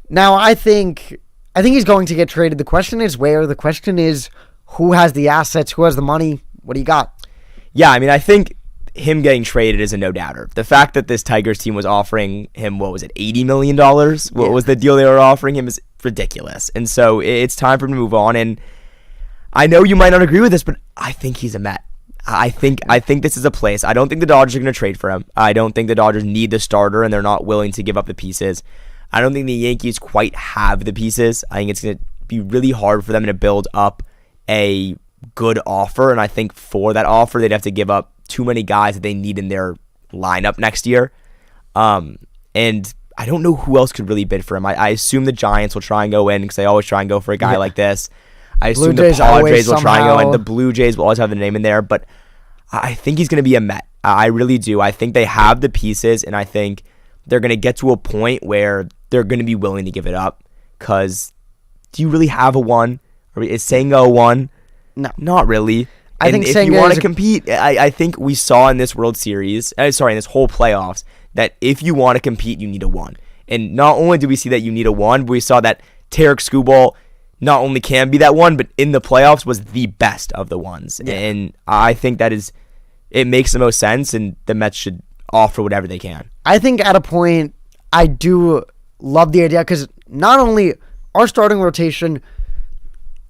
Now, I think he's going to get traded. The question is where. The question is who has the assets, who has the money. What do you got? Yeah, I think him getting traded is a no-doubter. The fact that this Tigers team was offering him, what was it, $80 million? What was the deal they were offering him is ridiculous. And so it's time for him to move on. And I know you might not agree with this, but I think he's a Met. I think this is a place. I don't think the Dodgers are going to trade for him. I don't think the Dodgers need the starter, and they're not willing to give up the pieces. I don't think the Yankees quite have the pieces. I think it's going to be really hard for them to build up a good offer, and I think for that offer, they'd have to give up too many guys that they need in their lineup next year. And I don't know who else could really bid for him. I assume the Giants will try and go in because they always try and go for a guy like this. I assume the Padres will try and go in. The Blue Jays will always have the name in there, but I think he's going to be a Met. I really do. I think they have the pieces, and I think they're going to get to a point where they're going to be willing to give it up. Because do you really have a one? Or is Senga a one? No. Not really. I think if you want to compete, I think we saw in this World Series, in this whole playoffs, that if you want to compete, you need a one. And not only do we see that you need a one, but we saw that Tarik Skubal not only can be that one, but in the playoffs was the best of the ones. Yeah. And I think it makes the most sense, and the Mets should offer whatever they can. I think at a point, I do love the idea, because not only our starting rotation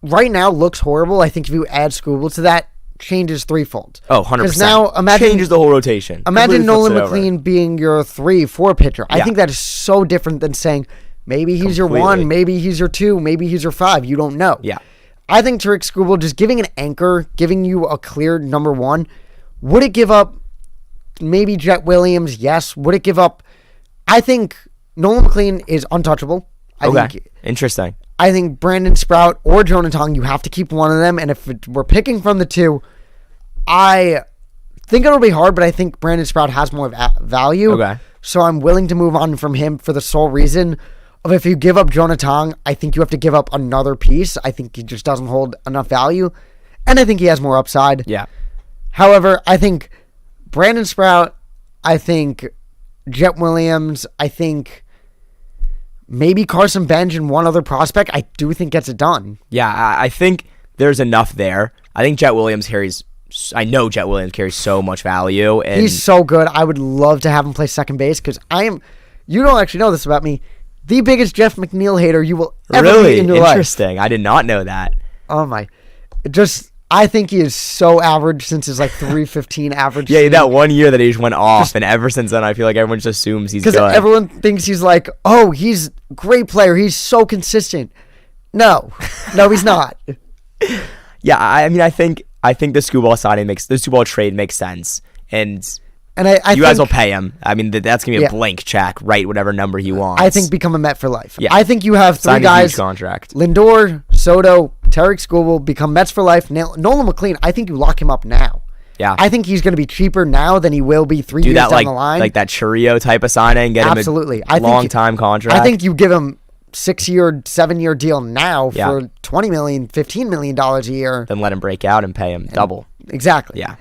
right now looks horrible, I think if you add Skubal to that, changes threefold. Oh, 100%. Because now changes the whole rotation. Imagine Nolan McLean being your 3-4 pitcher. I think that is so different than saying maybe he's your 1, maybe he's your 2, maybe he's your 5. You don't know. Yeah. I think Tarik Skubal just giving an anchor, giving you a clear number 1. Would it give up maybe Jet Williams? Yes. Would it give up? I think Nolan McLean is untouchable. Interesting. I think Brandon Sprout or Jonah Tong, you have to keep one of them. And if we're picking from the two, I think it'll be hard, but I think Brandon Sprout has more value. Okay. So I'm willing to move on from him for the sole reason of if you give up Jonah Tong, I think you have to give up another piece. I think he just doesn't hold enough value. And I think he has more upside. Yeah. However, I think Brandon Sprout, I think Jet Williams, I think maybe Carson Bench and one other prospect, I do think gets it done. Yeah, I think there's enough there. I think Jet Williams carries so much value. And he's so good. I would love to have him play second base because you don't actually know this about me, the biggest Jeff McNeil hater you will ever meet in your life. Interesting. I did not know that. Oh my. I think he is so average since his 315 average. Yeah, that 1 year that he just went off, and ever since then I feel like everyone just assumes he's good. Because everyone thinks he's he's a great player. He's so consistent. No, he's not. Yeah, I think the Skubal trade makes sense, and you guys will pay him. I mean, that's gonna be a blank check, right? Whatever number he wants. I think become a Met for life. Yeah. I think you have three Sign guys: a huge contract. Lindor, Soto, Tarik Skubal, become Mets for life. Nolan McLean, I think you lock him up now. Yeah, I think he's going to be cheaper now than he will be 3 years down the line. Like that Churio type of signing, get him a long time contract. I think you give him 6-year, 7-year deal now for $20 million, $15 million a year. Then let him break out and pay him double. Exactly. Yeah.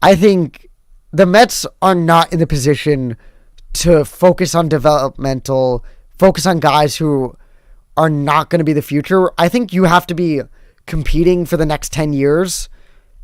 I think the Mets are not in the position to focus on focus on guys who are not going to be the future. I think you have to be competing for the next 10 years.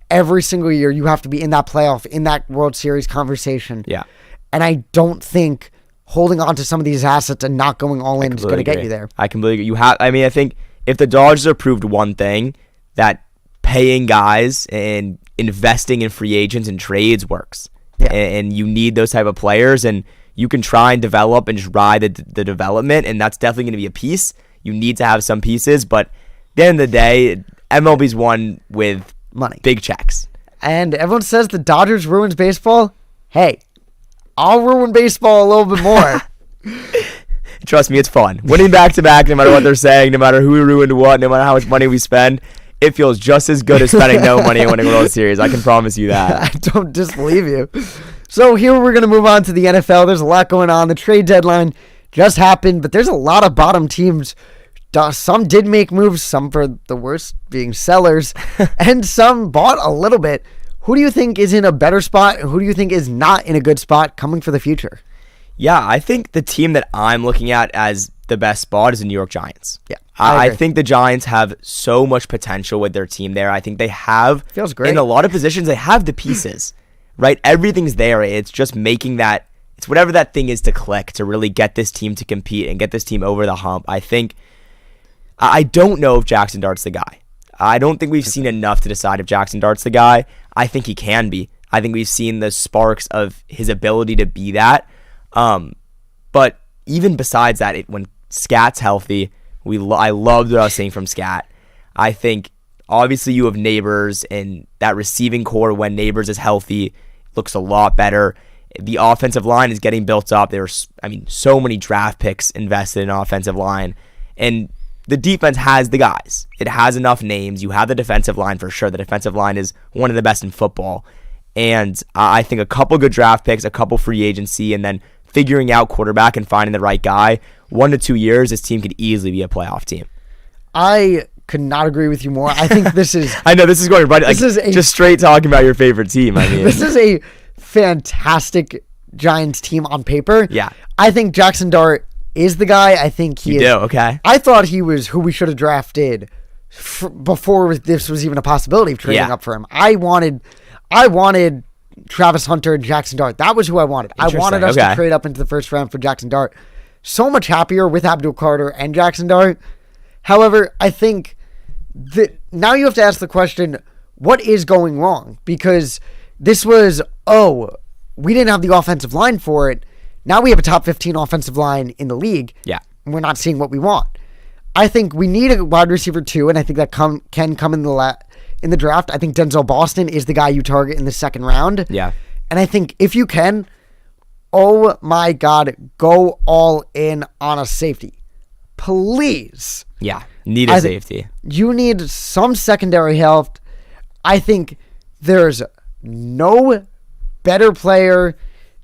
Every single year, you have to be in that playoff, in that World Series conversation. Yeah. And I don't think holding on to some of these assets and not going all in is going to get you there. I completely agree. I think if the Dodgers have proved one thing, that paying guys and investing in free agents and trades works. Yeah. And you need those type of players, and you can try and develop and just ride the development, and that's definitely going to be a piece. You need to have some pieces, but at the end of the day, MLB's won with money, big checks. And everyone says the Dodgers ruins baseball. Hey, I'll ruin baseball a little bit more. Trust me, it's fun. Winning back-to-back, no matter what they're saying, no matter who ruined what, no matter how much money we spend, it feels just as good as spending no money and winning a World Series. I can promise you that. I don't disbelieve you. So here we're going to move on to the NFL. There's a lot going on. The trade deadline just happened, but there's a lot of bottom teams. Some did make moves, some for the worst being sellers, and some bought a little bit. Who do you think is in a better spot, and who do you think is not in a good spot coming for the future? Yeah, I think the team that I'm looking at as the best spot is the New York Giants. Yeah, I think the Giants have so much potential with their team there. I think they have, feels great. In a lot of positions, they have the pieces, right? Everything's there. It's just making that, it's whatever that thing is to click to really get this team to compete and get this team over the hump. I don't know if Jackson Dart's the guy. I don't think we've seen enough to decide if Jackson Dart's the guy. I think he can be. I think we've seen the sparks of his ability to be that. But even besides that, when Scat's healthy, I loved what I was seeing from Scat. I think obviously you have Neighbors, and that receiving core when Neighbors is healthy looks a lot better. The offensive line is getting built up. There's, so many draft picks invested in offensive line, and the defense has the guys. It has enough names. You have the defensive line for sure. The defensive line is one of the best in football. And I think a couple good draft picks, a couple free agency, and then figuring out quarterback and finding the right guy, 1 to 2 years, this team could easily be a playoff team. I could not agree with you more. I think this is... I know, this is going right... just straight talking about your favorite team. This is a fantastic Giants team on paper. Yeah. I think Jackson Dart is the guy. I think he is. Okay. I thought he was who we should have drafted before this was even a possibility of trading up for him. I wanted Travis Hunter and Jackson Dart. That was who I wanted. I wanted us to trade up into the first round for Jackson Dart. So much happier with Abdul Carter and Jackson Dart. However, I think that now you have to ask the question, what is going wrong? Because this was, we didn't have the offensive line for it. Now we have a top 15 offensive line in the league. Yeah. And we're not seeing what we want. I think we need a wide receiver too, and I think that can come in the draft. I think Denzel Boston is the guy you target in the second round. Yeah. And I think if you can, oh my God, go all in on a safety. Please. Yeah. Need a safety. You need some secondary help. I think there's no better player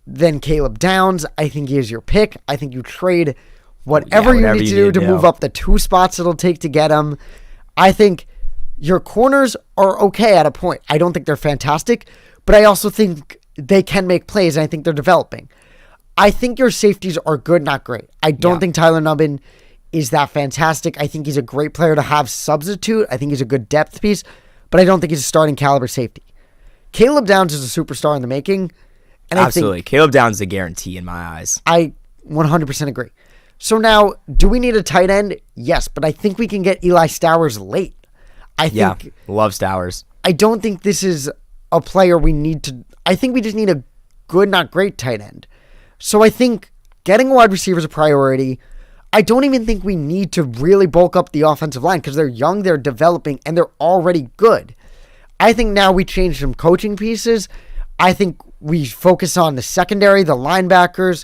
than Caleb Downs. I think he is your pick. I think you trade whatever you need to do to move up the 2 spots it'll take to get him. I think your corners are okay at a point. I don't think they're fantastic, but I also think they can make plays, and I think they're developing. I think your safeties are good, not great. I don't think Tyler Nubbin is that fantastic. I think he's a great player to have substitute. I think he's a good depth piece, but I don't think he's a starting caliber safety. Caleb Downs is a superstar in the making. And absolutely. I think Caleb Downs is a guarantee in my eyes. I 100% agree. So now, do we need a tight end? Yes, but I think we can get Eli Stowers late. I think love Stowers. I don't think this is a player we need to... I think we just need a good, not great tight end. So I think getting a wide receiver is a priority. I don't even think we need to really bulk up the offensive line because they're young, they're developing, and they're already good. I think now we change some coaching pieces. I think we focus on the secondary, the linebackers,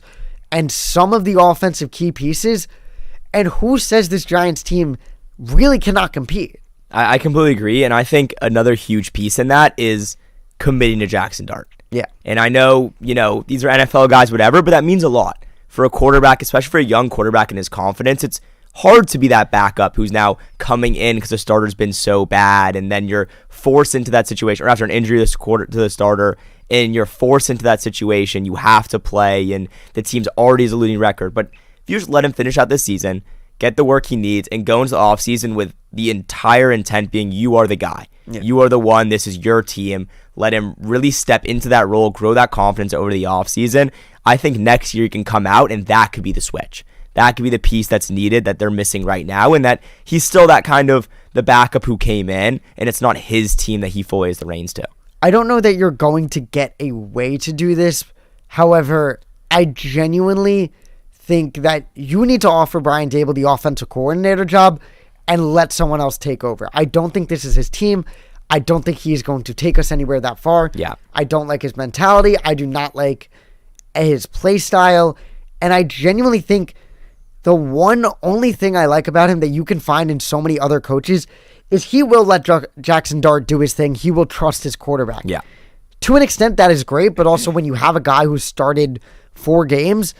and some of the offensive key pieces. And who says this Giants team really cannot compete? I completely agree. And I think another huge piece in that is committing to Jackson Dart. Yeah. And I know, these are NFL guys, whatever, but that means a lot for a quarterback, especially for a young quarterback in his confidence. It's hard to be that backup who's now coming in because the starter's been so bad, and then you're forced into that situation, or after an injury this quarter to the starter, and you're forced into that situation. You have to play, and the team's already has a losing record. But if you just let him finish out this season, get the work he needs, and go into the offseason with the entire intent being you are the guy. Yeah. You are the one. This is your team. Let him really step into that role, grow that confidence over the offseason. I think next year he can come out, and that could be the switch. That could be the piece that's needed that they're missing right now, and that he's still that kind of the backup who came in, and it's not his team that he fully has the reins to. I don't know that you're going to get a way to do this. However, I genuinely think that you need to offer Brian Dable the offensive coordinator job and let someone else take over. I don't think this is his team. I don't think he's going to take us anywhere that far. Yeah. I don't like his mentality. I do not like his play style. And I genuinely think the only thing I like about him that you can find in so many other coaches is he will let Jackson Dart do his thing. He will trust his quarterback. Yeah. To an extent, that is great, but also when you have a guy who started 4 games,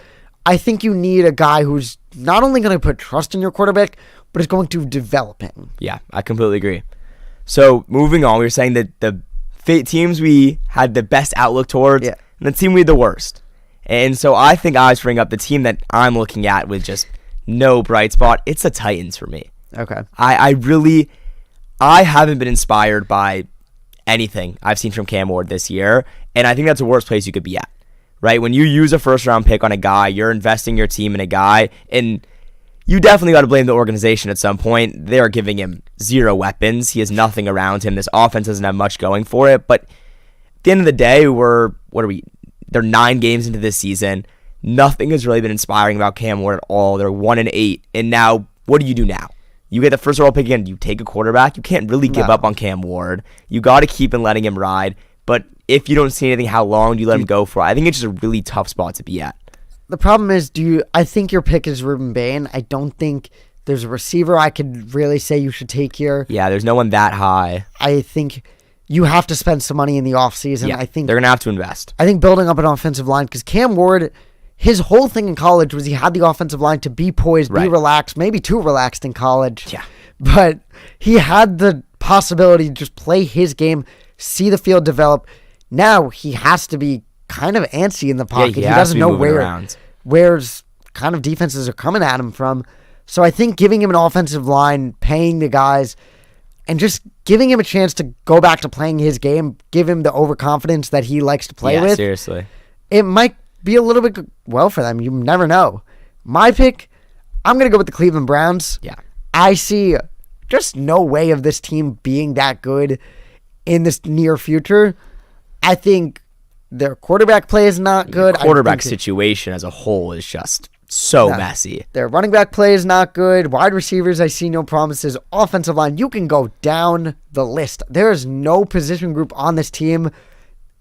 I think you need a guy who's not only going to put trust in your quarterback, but is going to develop him. Yeah, I completely agree. So, moving on, we were saying that the teams we had the best outlook towards, and the team we had the worst. And so I think I was bring up the team that I'm looking at with just no bright spot. It's the Titans for me. Okay. I haven't been inspired by anything I've seen from Cam Ward this year, and I think that's the worst place you could be at, right? When you use a first-round pick on a guy, you're investing your team in a guy, and you definitely got to blame the organization at some point. They are giving him 0 weapons. He has nothing around him. This offense doesn't have much going for it, but at the end of the day, they're 9 games into this season. Nothing has really been inspiring about Cam Ward at all. They're 1-8, and now what do you do now? You get the first overall pick again. You take a quarterback. You can't really give up on Cam Ward. You got to keep and letting him ride. But if you don't see anything, how long do you let him go for? I think it's just a really tough spot to be at. The problem is, I think your pick is Ruben Bain. I don't think there's a receiver I could really say you should take here. Yeah, there's no one that high. I think you have to spend some money in the offseason. Yeah, I think they're going to have to invest. I think building up an offensive line, because Cam Ward, his whole thing in college was he had the offensive line to be poised, be relaxed, maybe too relaxed in college. Yeah. But he had the possibility to just play his game, see the field develop. Now he has to be kind of antsy in the pocket. Yeah, he doesn't know where's kind of defenses are coming at him from. So I think giving him an offensive line, paying the guys, and just giving him a chance to go back to playing his game, give him the overconfidence that he likes to play with. Seriously. It might be a little bit well for them. You never know. My pick, I'm going to go with the Cleveland Browns. Yeah. I see just no way of this team being that good in this near future. I think their quarterback play is not good. The quarterback situation as a whole is just so messy. Their running back play is not good. Wide receivers, I see no promises. Offensive line, you can go down the list. There is no position group on this team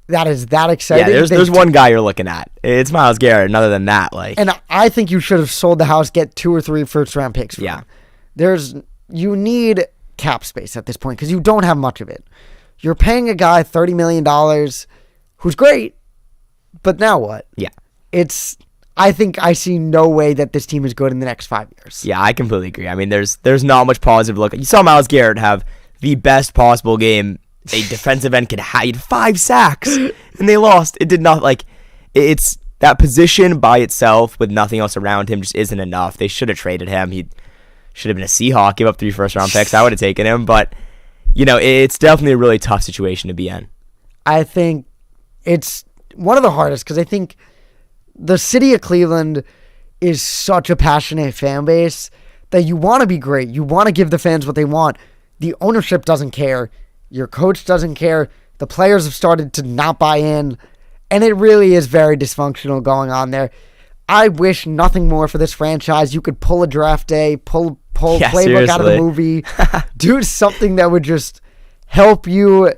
that is that exciting. Yeah, there's one guy you're looking at. It's Myles Garrett. And other than that, and I think you should have sold the house, get 2 or 3 first-round picks. For him. You need cap space at this point because you don't have much of it. You're paying a guy $30 million who's great, but now what? Yeah. I think I see no way that this team is good in the next 5 years. Yeah, I completely agree. I mean, there's not much positive look. You saw Myles Garrett have the best possible game a defensive end could have. He had 5 sacks, and they lost. It did not, it's that position by itself with nothing else around him just isn't enough. They should have traded him. He should have been a Seahawk, give up 3 first-round picks. I would have taken him, but, it's definitely a really tough situation to be in. I think it's one of the hardest because I think the city of Cleveland is such a passionate fan base that you want to be great. You want to give the fans what they want. The ownership doesn't care. Your coach doesn't care. The players have started to not buy in, and it really is very dysfunctional going on there. I wish nothing more for this franchise. You could pull a draft day, pull playbook out of the movie, do something that would just help you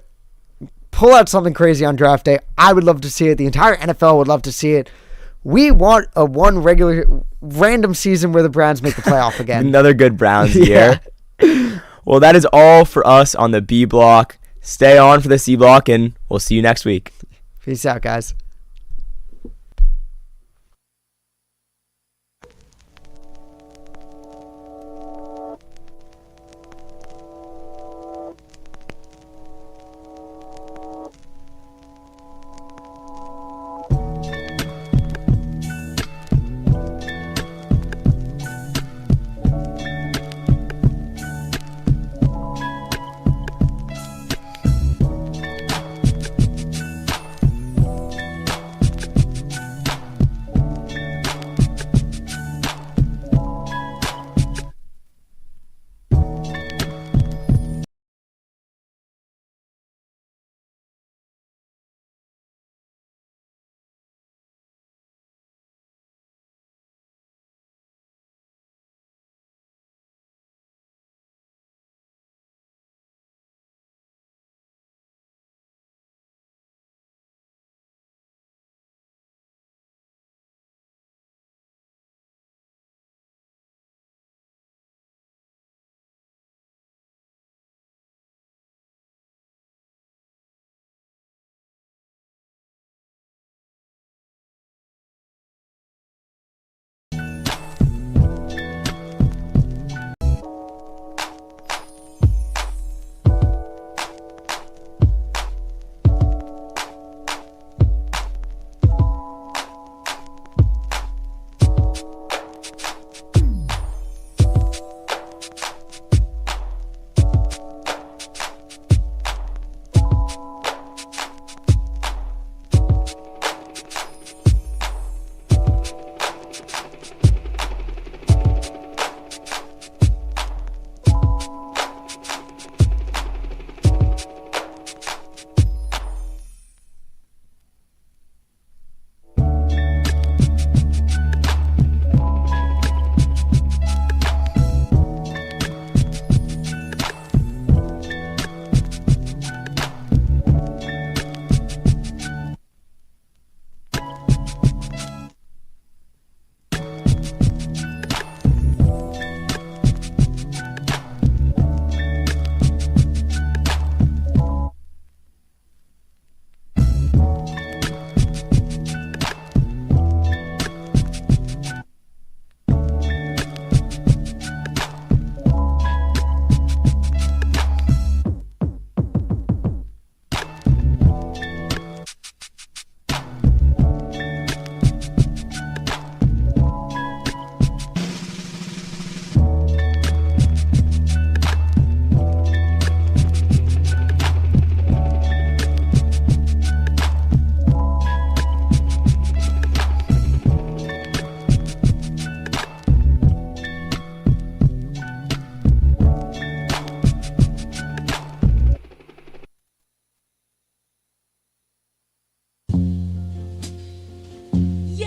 pull out something crazy on draft day. I would love to see it. The entire NFL would love to see it. We want a random season where the Browns make the playoff again. Another good Browns year. Well, that is all for us on the B block. Stay on for the C block, and we'll see you next week. Peace out, guys.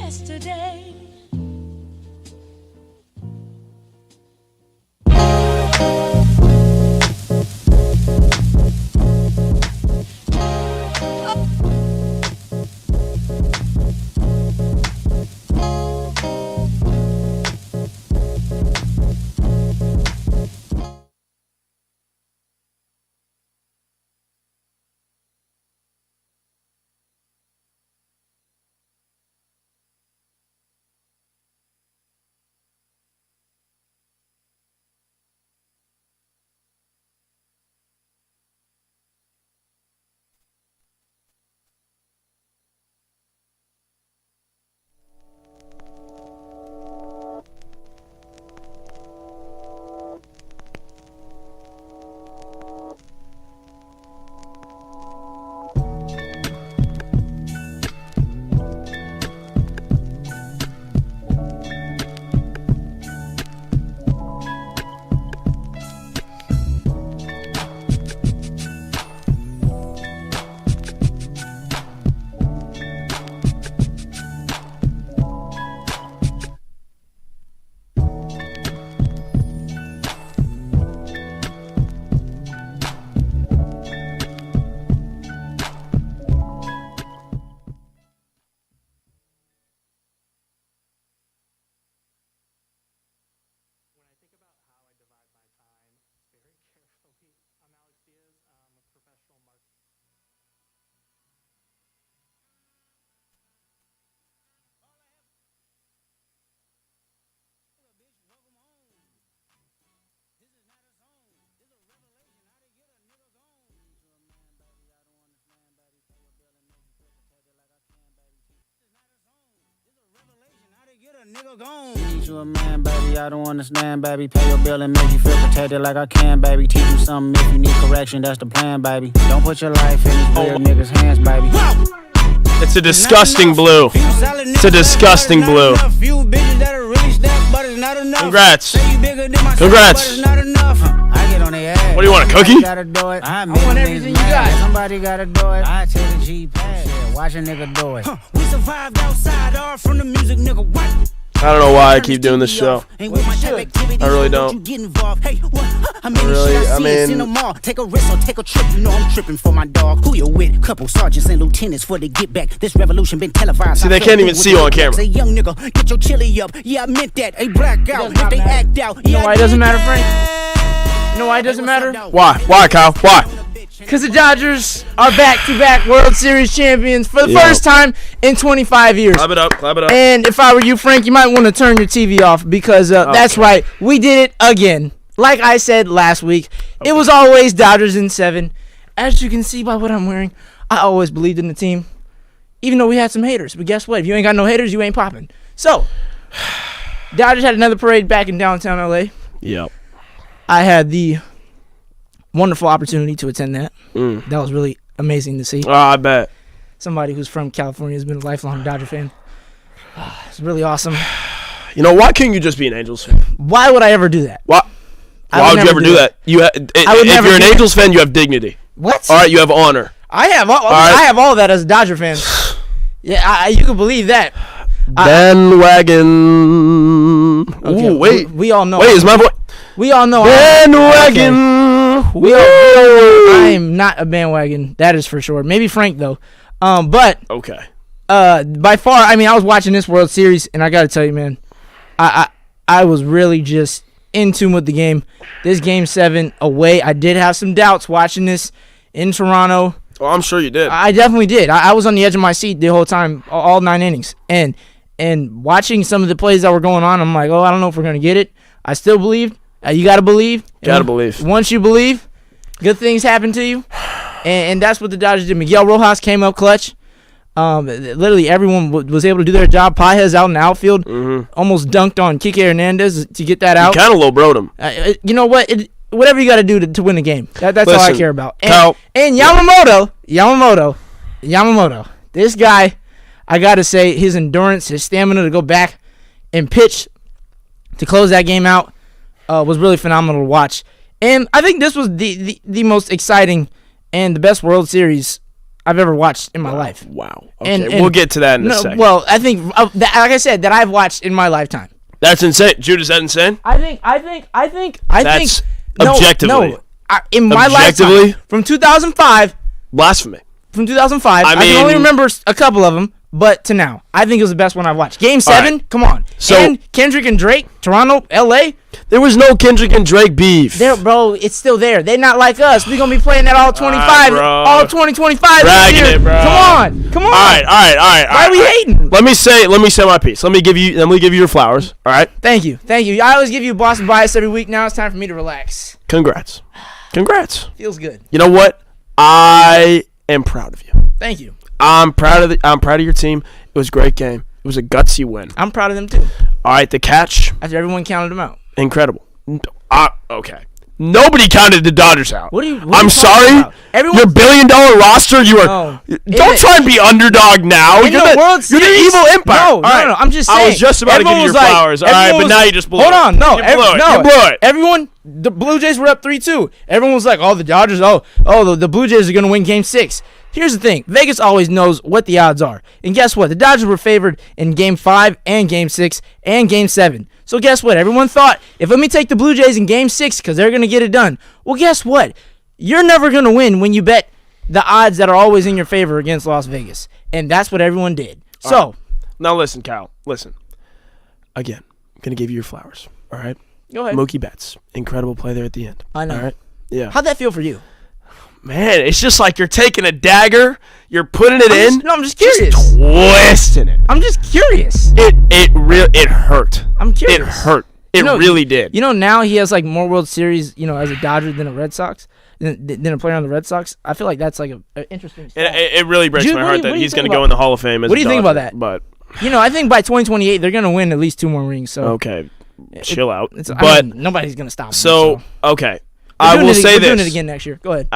yesterday. Nigga gone. Need you a man, baby. I don't understand, baby. Pay your bill and make you feel protected like I can, baby. Teach you something if you need correction. That's the plan, baby. Don't put your life in these weird niggas' hands, baby. It's a disgusting blue. It's a disgusting blue. Congrats. Congrats. What do you want, a cookie? I want everything you got. Somebody gotta do it. I take a G-Pad. Watch a nigga do it. We survived outside, all from the music, nigga. What? I don't know why I keep doing this show. I really don't. I mean, take a risk or take a trip. You know I'm tripping for my dog. Who you with? Couple sergeants and lieutenants for the get back. This revolution been televised. See, they can't even see you on camera. Say, young nigga, get your chili up. Yeah, I meant that. A blackout. If they act out. You know why it doesn't matter, Frank? You know why it doesn't matter? Why? Why, Kyle? Why? Because the Dodgers are back-to-back World Series champions for the first time in 25 years. Clap it up, clap it up. And if I were you, Frank, you might want to turn your TV off because that's right. We did it again. Like I said last week, it was always Dodgers in 7. As you can see by what I'm wearing, I always believed in the team, even though we had some haters. But guess what? If you ain't got no haters, you ain't popping. So, Dodgers had another parade back in downtown L.A. Yep. I had the wonderful opportunity to attend that. That was really amazing to see. Oh, I bet. Somebody who's from California has been a lifelong Dodger fan. It's really awesome. You know, why couldn't you just be an Angels fan? Why would I ever do that? Why would you ever do that? If you're an Angels fan, you have dignity. What? All right, you have honor. I have all that as a Dodger fan. Yeah, you can believe that. Bandwagon. Okay, Ooh, wait. We all know. Wait, is my voice? We all know. Bandwagon. I am not a bandwagon. That is for sure. Maybe Frank though. But okay. By far, I mean, I was watching this World Series, and I got to tell you, man, I was really just in tune with the game. This Game 7 away, I did have some doubts watching this in Toronto. Oh, I'm sure you did. I definitely did. I was on the edge of my seat the whole time, all 9 innings. And watching some of the plays that were going on, I'm like, I don't know if we're going to get it. I still believed. You got to believe. Believe. Once you believe, good things happen to you. And that's what the Dodgers did. Miguel Rojas came up clutch. Literally everyone was able to do their job. Paez out in the outfield. Almost dunked on Kike Hernandez to get that out. You kind of low-broed him. You know what? Whatever you got to do to win the game. That's all I care about. And Yamamoto. This guy, I got to say, his endurance, his stamina to go back and pitch to close that game out was really phenomenal to watch. And I think this was the most exciting and the best World Series I've ever watched in my life. Wow. Okay, And we'll get to that in a second. Well, I think like I said, that I've watched in my lifetime. That's insane. Jude, is that insane? I think. That's objectively. In my lifetime, from 2005. Blasphemy. From 2005, I mean, can only remember a couple of them, but to now, I think it was the best one I've watched. Game 7, right. Come on. So, and Kendrick and Drake, Toronto, LA. There was no Kendrick and Drake beef. There, bro, it's still there. They're not like us. We're going to be playing that all 25, all 2025 Bragging this year. it, bro. Come on. All right. Why are we hating? Let me say my piece. Let me give you your flowers. All right. Thank you. I always give you Boston bias every week. Now it's time for me to relax. Congrats. Feels good. You know what? I am proud of you. Thank you. I'm proud of your team. It was a great game. It was a gutsy win. I'm proud of them too. All right, the catch. After everyone counted them out. Incredible. Okay. Nobody counted the Dodgers out. I'm sorry. Your $1 billion roster. You are. Don't try and be underdog now. You're the evil empire. No. I'm just saying. I was just about to give you your flowers. All right, but now you just blew it. Hold on. No. You blew it. Everyone, the Blue Jays were up 3-2. Everyone was like, "Oh, the Dodgers. The Blue Jays are gonna win Game 6." Here's the thing. Vegas always knows what the odds are. And guess what? The Dodgers were favored in Game 5 and Game 6 and Game 7. So guess what? Everyone thought, if let me take the Blue Jays in Game 6 because they're going to get it done. Well, guess what? You're never going to win when you bet the odds that are always in your favor against Las Vegas. And that's what everyone did. So. Now listen, Kyle. Listen. Again, I'm going to give you your flowers. All right? Go ahead. Mookie Betts. Incredible play there at the end. I know. All right? Yeah. How'd that feel for you? Man, it's just like you're taking a dagger, you're putting it in. I'm just curious. Just twisting it. I'm just curious. It hurt. I'm curious. It hurt. It really did. You know, now he has like more World Series, as a Dodger than a Red Sox, than a player on the Red Sox. I feel like that's like an interesting stat. It really breaks Jude, my heart that he's going to go in the Hall of Fame as What do you think about that? But I think by 2028 they're going to win at least 2 more rings. So okay, chill out. But nobody's going to stop him. So okay, I will say this. We're doing it again next year. Go ahead.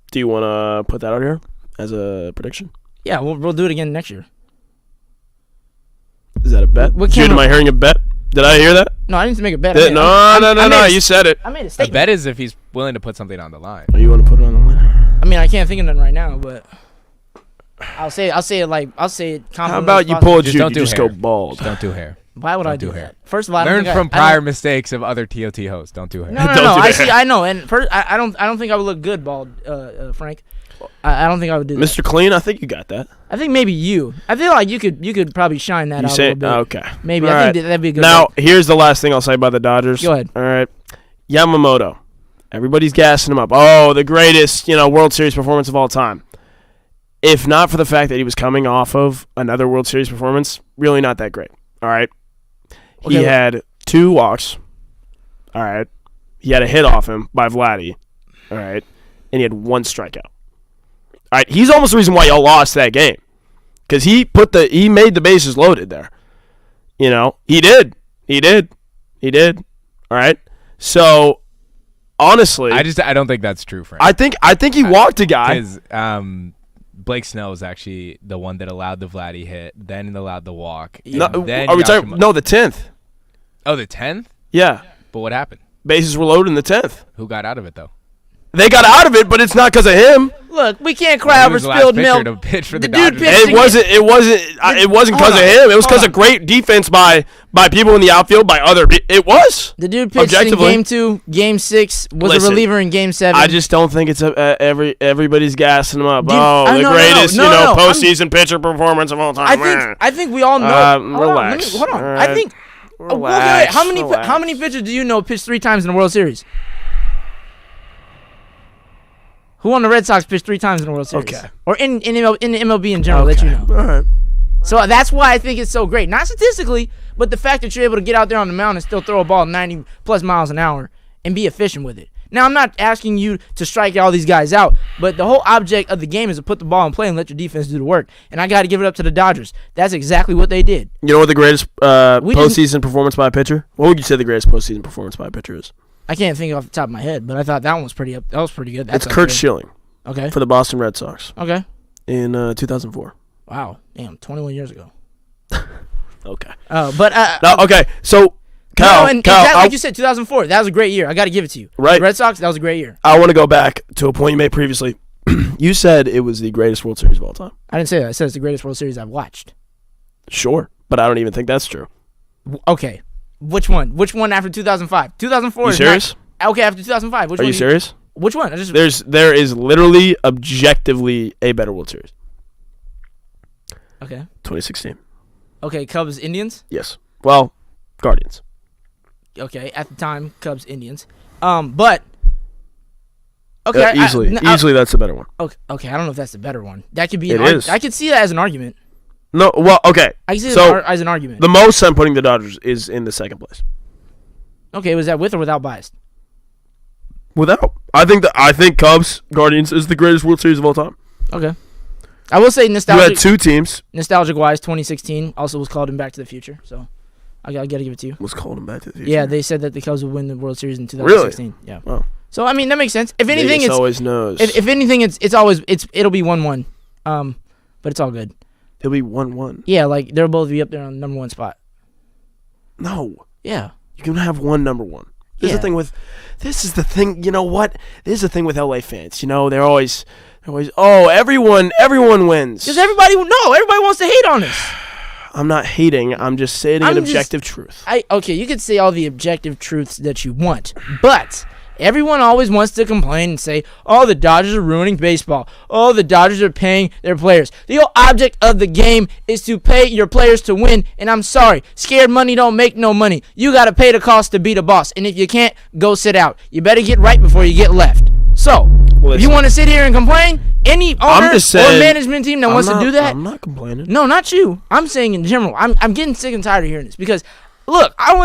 Do you want to put that out here as a prediction? Yeah, we'll do it again next year. Is that a bet? Jude, am I hearing a bet? Did I hear that? No, I didn't make a bet. No. You said it. I made a statement. A bet is if he's willing to put something on the line. Oh, you want to put it on the line? I mean, I can't think of nothing right now, but I'll say it confidently. How about you pull a Jude? You just go bald. Just don't do hair. Why would I do that? First of all, learn from prior mistakes of other TOT hosts. Don't do hair. No. I know, and first, I don't think I would look good bald, Frank. I don't think I would do that. Mr. Clean, I think you got that. I think maybe you. I feel like you could probably shine that out a little bit. Okay. Maybe. All I think that'd be a good. Now, here's the last thing I'll say about the Dodgers. Go ahead. All right. Yamamoto. Everybody's gassing him up. Oh, the greatest, World Series performance of all time. If not for the fact that he was coming off of another World Series performance, really not that great. All right. He had 2 walks. All right. He had a hit off him by Vladdy. All right. And he had 1 strikeout. All right. He's almost the reason why y'all lost that game. Because he made the bases loaded there. He did. All right. So, honestly, I don't think that's true, Frank. I think he walked a guy. Because Blake Snell is actually the one that allowed the Vladdy hit, then allowed the walk. No, are we talking? No, the 10th. Oh, the 10th? Yeah. But what happened? Bases were loaded in the 10th. Who got out of it, though? They got out of it, but it's not because of him. Look, we can't cry over spilled milk. To pitch for the dude Dodgers. It wasn't because of him. It was because of great defense by people in the outfield, by other. It was. The dude pitched in Game 2, Game 6, was a reliever in Game 7. I just don't think it's everybody's gassing him up. The greatest, postseason pitcher performance of all time. I think we all know. Relax. Hold on. Right. I think. Relax, how many pitchers do you know pitched 3 times in the World Series? Who on the Red Sox pitched 3 times in the World Series? Okay. Or in the MLB in general, that you know. All right. So that's why I think it's so great. Not statistically, but the fact that you're able to get out there on the mound and still throw a ball 90+ miles an hour and be efficient with it. Now, I'm not asking you to strike all these guys out, but the whole object of the game is to put the ball in play and let your defense do the work. And I got to give it up to the Dodgers. That's exactly what they did. You know what the greatest postseason performance by a pitcher? What would you say the greatest postseason performance by a pitcher is? I can't think off the top of my head, but I thought that one was pretty good. That's it's Kurt Schilling. Okay. For the Boston Red Sox. Okay. In 2004. Wow. Damn, 21 years ago. Okay. Okay. So, Kyle, like you said, 2004. That was a great year. I got to give it to you. Right. The Red Sox, that was a great year. I want to go back to a point you made previously. You said it was the greatest World Series of all time. I didn't say that. I said it's the greatest World Series I've watched. Sure, but I don't even think that's true. Okay. Which one? Which one after 2005? 2004 You is serious? not. Okay, after 2005. Which Are one you serious? Which one? There is literally objectively a better World Series. Okay. 2016. Okay, Cubs, Indians? Yes. Well, Guardians. Okay, at the time, Cubs, Indians. But okay, easily that's the better one. Okay, I don't know if that's the better one. That could be. It is. I could see that as an argument. No, well, okay. I can see that as an argument. The most I'm putting the Dodgers is in the second place. Okay, was that with or without bias? Without, I think Cubs Guardians is the greatest World Series of all time. Okay, I will say You nostalgic. had two teams. Nostalgic wise, 2016 also was called in Back to the Future. So I gotta give it to you. Was called them Back to the Future. Yeah, they said that the Cubs would win the World Series in 2016. Really? Yeah. Wow. So I mean that makes sense. If anything, Vegas always knows. If anything, it'll be 1-1. But it's all good. It'll be 1-1. Yeah, like they'll both be up there on the number one spot. No. Yeah. You can have one number one. This is the thing. You know what? This is the thing with LA fans. You know, they're always everyone wins. Because everybody wants to hate on us. I'm not hating. I'm just stating an objective truth. Okay, you could say all the objective truths that you want, but everyone always wants to complain and say, oh, the Dodgers are ruining baseball. Oh, the Dodgers are paying their players. The whole object of the game is to pay your players to win, and I'm sorry, scared money don't make no money. You got to pay the cost to be the boss, and if you can't, go sit out. You better get right before you get left. So, if you want to sit here and complain, any owner or management team that wants to do that, I'm not complaining. No, not you. I'm saying in general. I'm getting sick and tired of hearing this because, look, I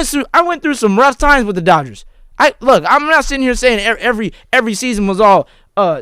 went through some rough times with the Dodgers. I'm not sitting here saying every season was all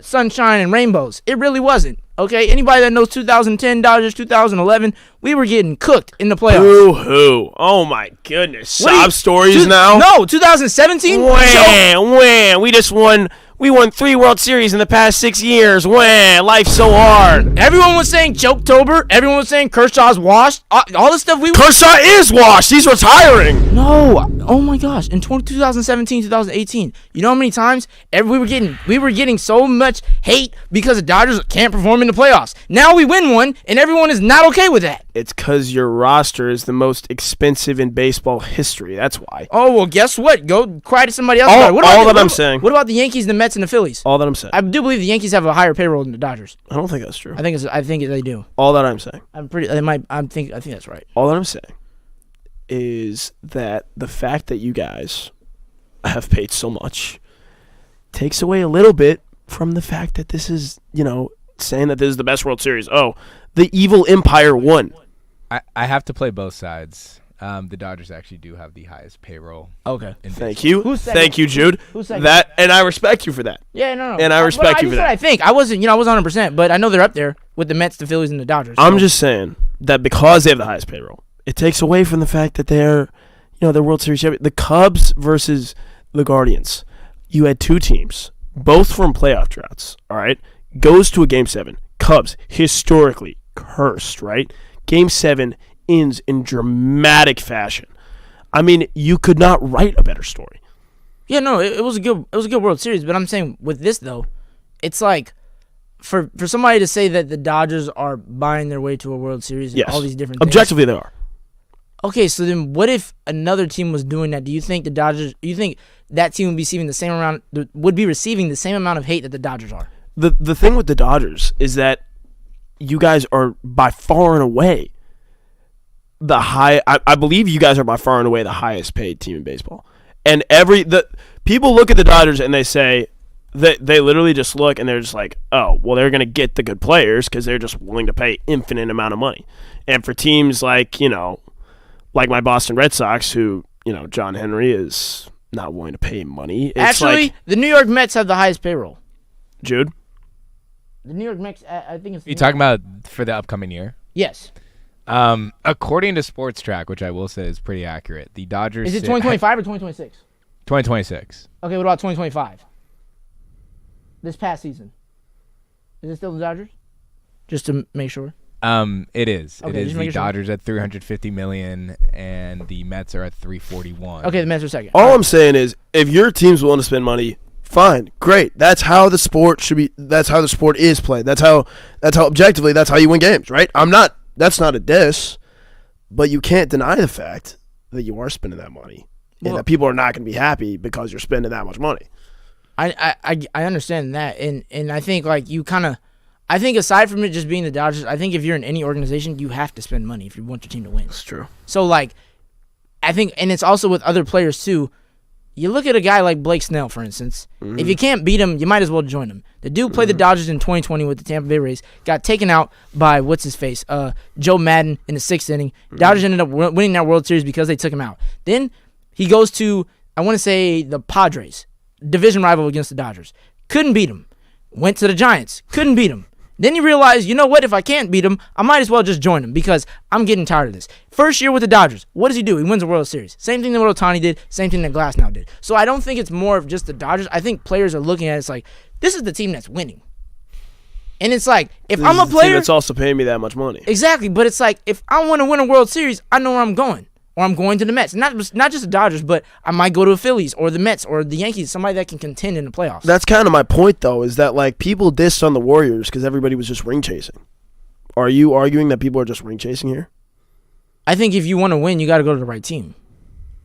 sunshine and rainbows. It really wasn't. Okay, anybody that knows 2010 Dodgers, 2011, we were getting cooked in the playoffs. Boo-hoo. Oh, my goodness. Sob stories now? No, 2017? Wham. We won 3 World Series in the past 6 years. Wham. Life's so hard. Everyone was saying Choketober. Everyone was saying Kershaw's washed. All the stuff Kershaw is washed. He's retiring. No. Oh, my gosh. In 2017, 2018, you know how many times we were getting so much hate because the Dodgers can't perform in the playoffs. Now we win one, and everyone is not okay with that. It's because your roster is the most expensive in baseball history. That's why. Oh, well, guess what? Go cry to somebody else. I'm saying. What about the Yankees, the Mets, and the Phillies? All that I'm saying. I do believe the Yankees have a higher payroll than the Dodgers. I don't think that's true. I think they do. All that I'm saying. I think that's right. All that I'm saying is that the fact that you guys have paid so much takes away a little bit from the fact that this is, saying that this is the best World Series. Oh, the evil empire won. I have to play both sides. The Dodgers actually do have the highest payroll. Okay. Thank you. Thank you, Jude. Who's second? And I respect you for that. Yeah, no. And I respect you for that. I think I wasn't 100%, but I know they're up there with the Mets, the Phillies, and the Dodgers. I'm just saying that because they have the highest payroll, it takes away from the fact that they're, they're World Series champions. The Cubs versus the Guardians. You had two teams, both from playoff droughts. All right, goes to a Game 7. Cubs historically cursed. Right, Game 7 ends in dramatic fashion. I mean, you could not write a better story. Yeah, no, it was a good World Series, but I'm saying with this though, it's like for somebody to say that the Dodgers are buying their way to a World Series and all these different things. Objectively they are. Okay, so then what if another team was doing that? Do you think that team would be receiving the same amount of hate that the Dodgers are? The thing with the Dodgers is that you guys are by far and away I believe you guys are by far and away the highest paid team in baseball. And people look at the Dodgers and they say that they literally just look and they're just like, oh, well, they're going to get the good players because they're just willing to pay infinite amount of money. And for teams like my Boston Red Sox, who, John Henry is not willing to pay money. Actually, the New York Mets have the highest payroll. Jude? The New York Mets, I think it's... You talking about for the upcoming year? Yes. According to Sports Track, which I will say is pretty accurate, the Dodgers... Is it 2025 or 2026? 2026. Okay, what about 2025? This past season. Is it still the Dodgers? Just to make sure. It is. Okay, it is the Dodgers at $350 million, and the Mets are at $341. Okay, the Mets are second. All I'm saying is, if your team's willing to spend money Fine, great. That's how the sport should be. That's how the sport is played. That's how objectively. That's how you win games, right? That's not a diss, but you can't deny the fact that you are spending that money, and that people are not going to be happy because you're spending that much money. I understand that, and I think like you kind of. I think aside from it just being the Dodgers, I think if you're in any organization, you have to spend money if you want your team to win. That's true. So like, I think, and it's also with other players too. You look at a guy like Blake Snell, for instance. If you can't beat him, you might as well join him. The dude played the Dodgers in 2020 with the Tampa Bay Rays, got taken out by, Joe Madden in the 6th inning. Dodgers ended up winning that World Series because they took him out. Then he goes to, I want to say, the Padres, division rival against the Dodgers. Couldn't beat him. Went to the Giants. Couldn't beat him. Then he realized, you know what, if I can't beat him, I might as well just join him because I'm getting tired of this. First year with the Dodgers, what does he do? He wins the World Series. Same thing that Ohtani did, same thing that Glasnow did. So I don't think it's more of just the Dodgers. I think players are looking at it, it's like, this is the team that's winning. And it's like, if I'm a player... that's also paying me that much money. Exactly, but it's like, if I want to win a World Series, I know where I'm going. Or I'm going to the Mets. Not just the Dodgers, but I might go to the Phillies or the Mets or the Yankees, somebody that can contend in the playoffs. That's kind of my point, though, is that like people dissed on the Warriors because everybody was just ring chasing. Are you arguing that people are just ring chasing here? I think if you want to win, you got to go to the right team.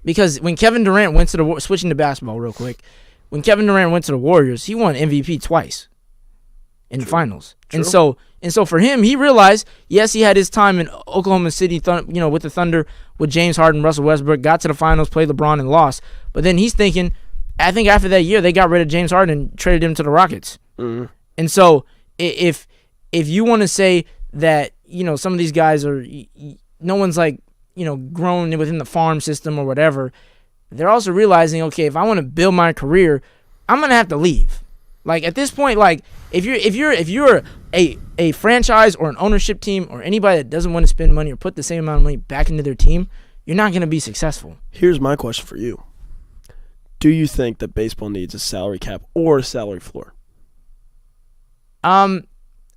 Because when Kevin Durant went to the switching to basketball real quick, when Kevin Durant went to the Warriors, he won MVP twice in the finals. True. And so for him, he realized, yes, he had his time in Oklahoma City, with the Thunder, with James Harden, Russell Westbrook, got to the finals, played LeBron, and lost. But then he's thinking, I think after that year, they got rid of James Harden and traded him to the Rockets. Mm-hmm. And so if you want to say that, some of these guys are, no one's like, grown within the farm system or whatever, they're also realizing, okay, if I want to build my career, I'm going to have to leave. Like at this point, like if you're a franchise or an ownership team or anybody that doesn't want to spend money or put the same amount of money back into their team, you're not going to be successful. Here's my question for you. Do you think that baseball needs a salary cap or a salary floor? I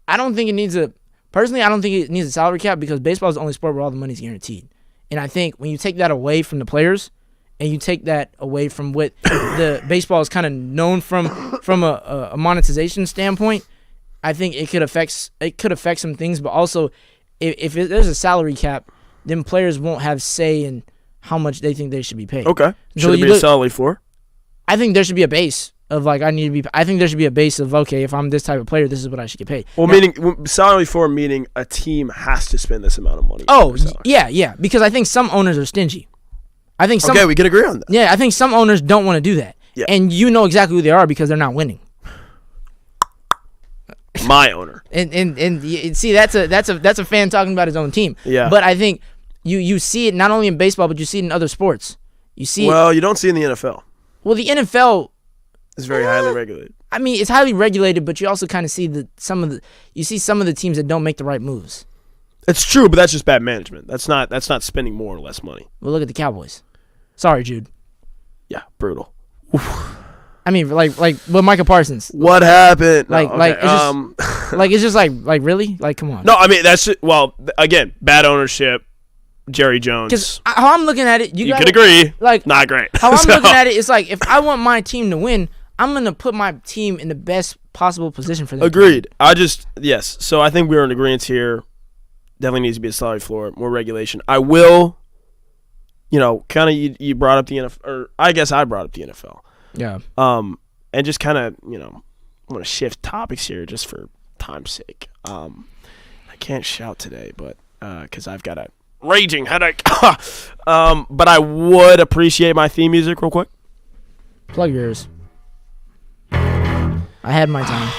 don't think it needs I don't think it needs a salary cap because baseball is the only sport where all the money's guaranteed. And I think when you take that away from the players and you take that away from what the baseball is kind of known from a monetization standpoint, I think it could affect some things. But also, if there's a salary cap, then players won't have say in how much they think they should be paid. Okay. Should it be a salary floor? I think there should be a base of like I think there should be a base of okay, if I'm this type of player, this is what I should get paid. Well, meaning salary floor meaning a team has to spend this amount of money. Oh, yeah, because I think some owners are stingy. Okay, we can agree on that. Yeah, I think some owners don't want to do that. Yeah. And you know exactly who they are because they're not winning. My owner. And see, that's a fan talking about his own team. Yeah. But I think you see it not only in baseball, but you see it in other sports. You don't see it in the NFL. Well, the NFL is very highly regulated. I mean, it's highly regulated, but you also kind of see some of the teams that don't make the right moves. It's true, but that's just bad management. That's not spending more or less money. Well, look at the Cowboys. Sorry, Jude. Yeah, brutal. Oof. I mean, like with Micah Parsons. What happened? It's just like really? Like, come on. No, I mean again, bad ownership. Jerry Jones. Because how I'm looking at it, you could agree. Like, not great. How I'm looking at it, it's like if I want my team to win, I'm gonna put my team in the best possible position for them. Agreed. Yes. So I think we're in agreement here. Definitely needs to be a salary floor, more regulation. I will. You brought up the NFL, or I guess I brought up the NFL. Yeah. And just kind of, I want to shift topics here just for time's sake. I can't shout today, but because I've got a raging headache. But I would appreciate my theme music real quick. Plug yours. I had my time.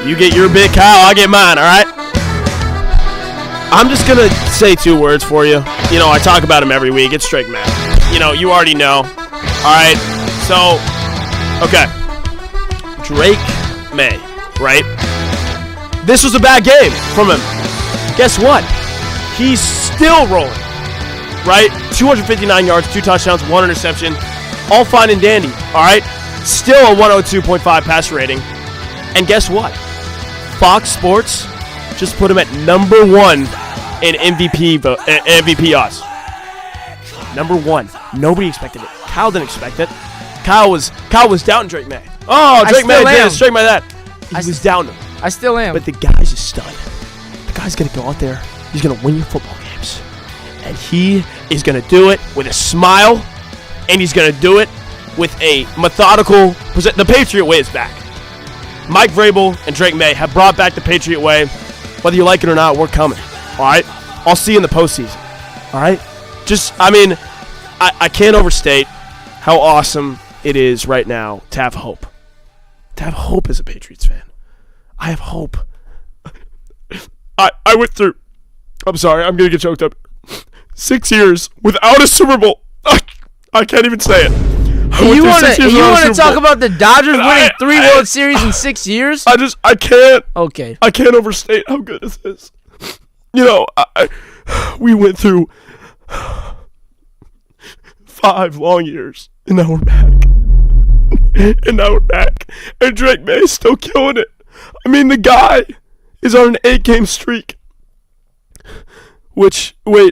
You get your bit, Kyle. I'll get mine, all right? I'm just going to say 2 words for you. I talk about them every week. It's Drake May. You already know. All right? So, okay. Drake May, right? This was a bad game from him. Guess what? He's still rolling, right? 259 yards, 2 touchdowns, 1 interception. All fine and dandy, all right? Still a 102.5 passer rating. And guess what? Fox Sports just put him at number 1 in MVP odds. Number 1. Nobody expected it. Kyle didn't expect it. Kyle was doubting Drake May. Oh, Drake May this, Drake May that. He was doubting him. I still am. But the guy's a stud. The guy's going to go out there. He's going to win your football games. And he is going to do it with a smile. And he's going to do it with a methodical... The Patriot way is back. Mike Vrabel and Drake May have brought back the Patriot way. Whether you like it or not, we're coming. All right? I'll see you in the postseason. All right? I can't overstate how awesome it is right now to have hope. To have hope as a Patriots fan. I have hope. I went through... I'm sorry, I'm going to get choked up. 6 years without a Super Bowl. I can't even say it. You want to talk about the Dodgers winning 3 World Series in 6 years? I can't. Okay. I can't overstate how good this is. We went through 5 long years, and now we're back. And Drake May is still killing it. I mean, the guy is on an 8-game streak. Which I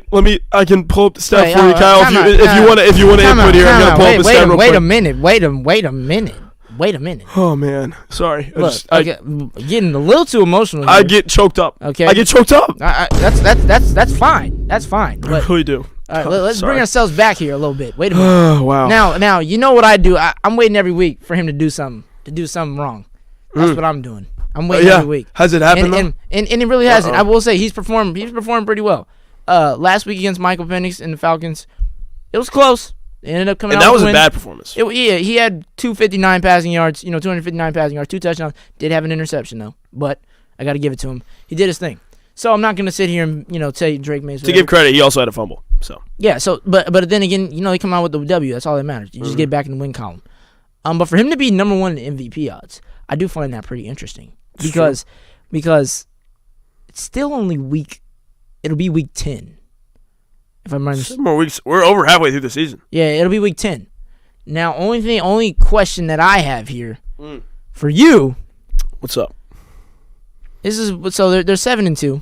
can pull up the stat for you, Kyle. If you want to input here, I'm gonna pull up the stat real quick. Wait a minute. Oh man, sorry. Look, getting a little too emotional here. I get choked up. Okay. I get choked up. That's fine. That's fine. I really do. All right, let's bring ourselves back here a little bit. Wait a minute. Oh wow. Now you know what I do. I'm waiting every week for him to do something wrong. That's what I'm doing. I'm waiting every week. Has it happened though? And it really hasn't. I will say he's performed pretty well. Last week against Michael Penix and the Falcons, it was close. They ended up coming out. And that was a a bad performance. He had 259 passing yards, 259 passing yards, 2 touchdowns. Did have an interception though, but I got to give it to him. He did his thing. So I'm not going to sit here and tell you Drake Mays. To give credit, he also had a fumble. So yeah. So but then again, they come out with the W. That's all that matters. You just get back in the win column. But for him to be number 1 in MVP odds, I do find that pretty interesting because it's still only week. It'll be week 10. If I'm right. 7 more weeks. We're over halfway through the season. Yeah, it'll be week 10. Now, only question that I have here for you. What's up? This is so they're 7-2.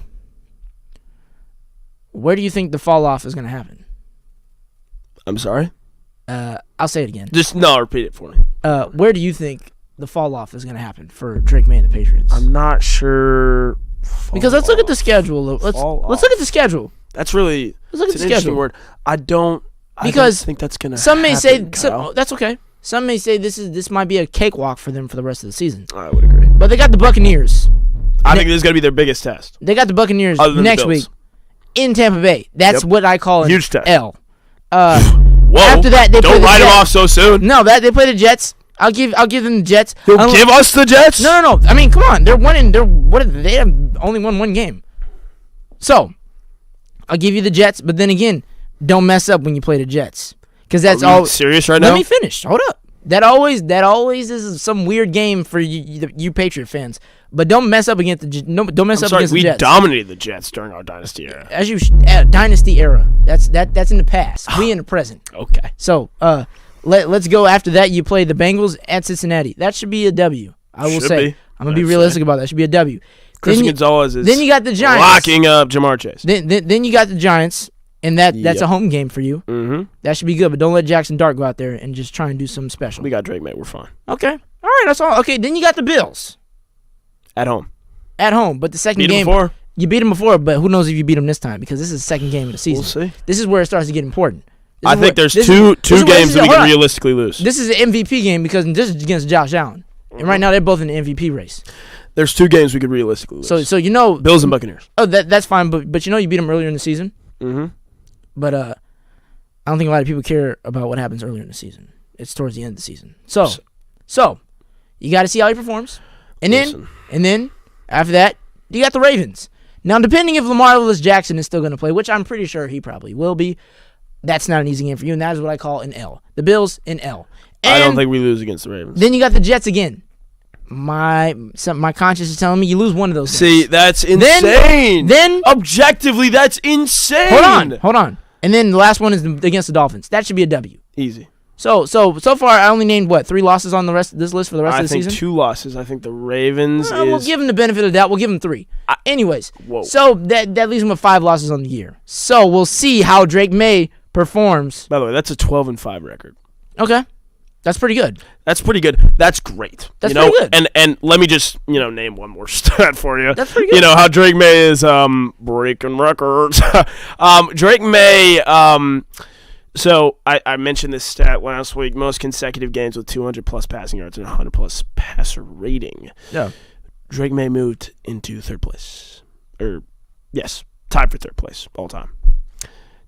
Where do you think the fall off is going to happen? I'm sorry. I'll say it again. Repeat it for me. Where do you think the fall off is going to happen for Drake May and the Patriots? I'm not sure. Because let's look at the schedule. Let's look at the schedule. That's really an interesting word. I don't think that's gonna. Some may say Kyle. that's okay. Some may say this might be a cakewalk for them for the rest of the season. I would agree. But they got the Buccaneers. I think this is gonna be their biggest test. They got the Buccaneers next week in Tampa Bay. That's what I call an huge test. L. Whoa! After that, they don't write them off so soon. No, they play the Jets. I'll give them the Jets. Give us the Jets? No. I mean, come on. They have only won 1 game. So, I'll give you the Jets, but then again, don't mess up when you play the Jets. Because that's all. Serious right now? Let me finish. Hold up. That always is some weird game for you Patriot fans. But don't mess up against the Jets. We dominated the Jets during our dynasty era. Dynasty era. That's in the past. We in the present. Okay. So, let's go after that. You play the Bengals at Cincinnati. That should be a W. I will say. I'm going to be realistic about that. That should be a W. Cristian Gonzalez is then you got the Giants. locking up Jamar Chase. Then you got the Giants, and that's a home game for you. Mm-hmm. That should be good, but don't let Jackson Dart go out there and just try and do something special. We got Drake, mate. We're fine. Okay. All right, that's all. Okay, then you got the Bills. At home, but the second game. You beat them before, but who knows if you beat them this time because this is the second game of the season. We'll see. This is where it starts to get important. I think there's two games that we can realistically lose. This is an MVP game because this is against Josh Allen. And right now they're both in the MVP race. There's 2 games we could realistically lose. So Bills and Buccaneers. Oh, that's fine, but you beat them earlier in the season. Mm-hmm. But I don't think a lot of people care about what happens earlier in the season. It's towards the end of the season. So you got to see how he performs, and then after that you got the Ravens. Now, depending if Lamar Jackson is still going to play, which I'm pretty sure he probably will be, that's not an easy game for you, and that is what I call an L. The Bills, an L. And I don't think we lose against the Ravens. Then you got the Jets again. My conscience is telling me you lose one of those games. See, that's insane. Then objectively, that's insane. Hold on. And then the last one is against the Dolphins. That should be a W. Easy. So far, I only named, 3 losses on this list for the rest of the season? I think 2 losses. I think the Ravens We'll give him the benefit of that. We'll give him 3. Anyways, whoa. So that leaves him with 5 losses on the year. So we'll see how Drake May performs. By the way, that's a 12-5 record. Okay. That's pretty good. That's pretty good. That's great. That's pretty good. And let me just, name one more stat for you. That's pretty good. How Drake May is breaking records. Drake May, so I mentioned this stat last week, most consecutive games with 200-plus passing yards and 100-plus passer rating. Yeah. Drake May moved into 3rd place. Tied for 3rd place all time.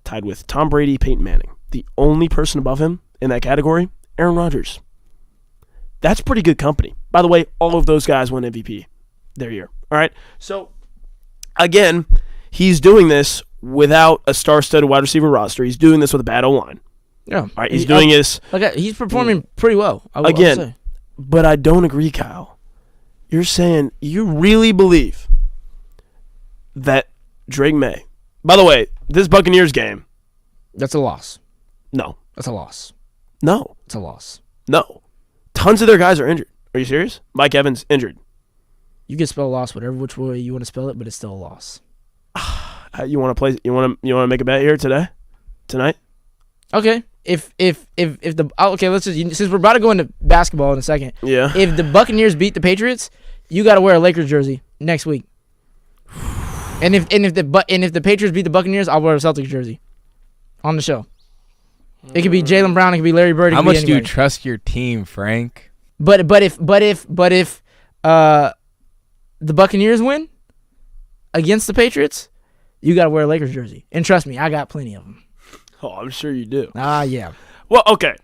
Tied with Tom Brady, Peyton Manning. The only person above him in that category, Aaron Rodgers. That's pretty good company. By the way, all of those guys won MVP their year. All right? So, again, he's doing this without a star-studded wide receiver roster. He's doing this with a bad O-line. Yeah. All right? He's doing this. He's performing pretty well. Again, but I don't agree, Kyle. You're saying you really believe that Drake May. By the way, this Buccaneers game. That's a loss. No. That's a loss. No. It's a loss. No. Tons of their guys are injured. Are you serious? Mike Evans injured. You can spell loss which way you want to spell it, but it's still a loss. You want to play? You want to make a bet here tonight? Okay. If let's just, since we're about to go into basketball in a second. Yeah. If the Buccaneers beat the Patriots, you got to wear a Lakers jersey next week. And if the Patriots beat the Buccaneers, I'll wear a Celtics jersey on the show. It could be Jaylen Brown. It could be Larry Bird. How much do you trust your team, Frank? But if the Buccaneers win against the Patriots, you got to wear a Lakers jersey. And trust me, I got plenty of them. Oh, I'm sure you do. Yeah. Well, okay.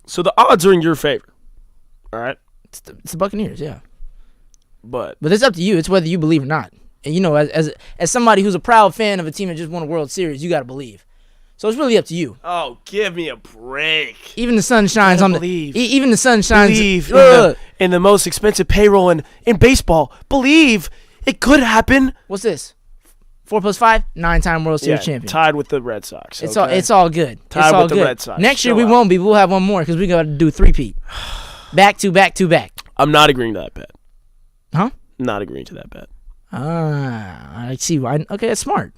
So the odds are in your favor. All right. It's the Buccaneers, yeah. But it's up to you. It's whether you believe or not. And as somebody who's a proud fan of a team that just won a World Series, you got to believe. So it's really up to you. Oh, give me a break. Even the sun shines on even the sun shines. Believe in the most expensive payroll in baseball. Believe it could happen. What's this? 4 + 5, 9-time World Series champion. Tied with the Red Sox. It's all good. Tied with the Red Sox. Next year we won't be. We'll have one more because we got to do 3-peat. Back to back to back. I'm not agreeing to that bet. Huh? Not agreeing to that bet. I see why. Okay, that's smart.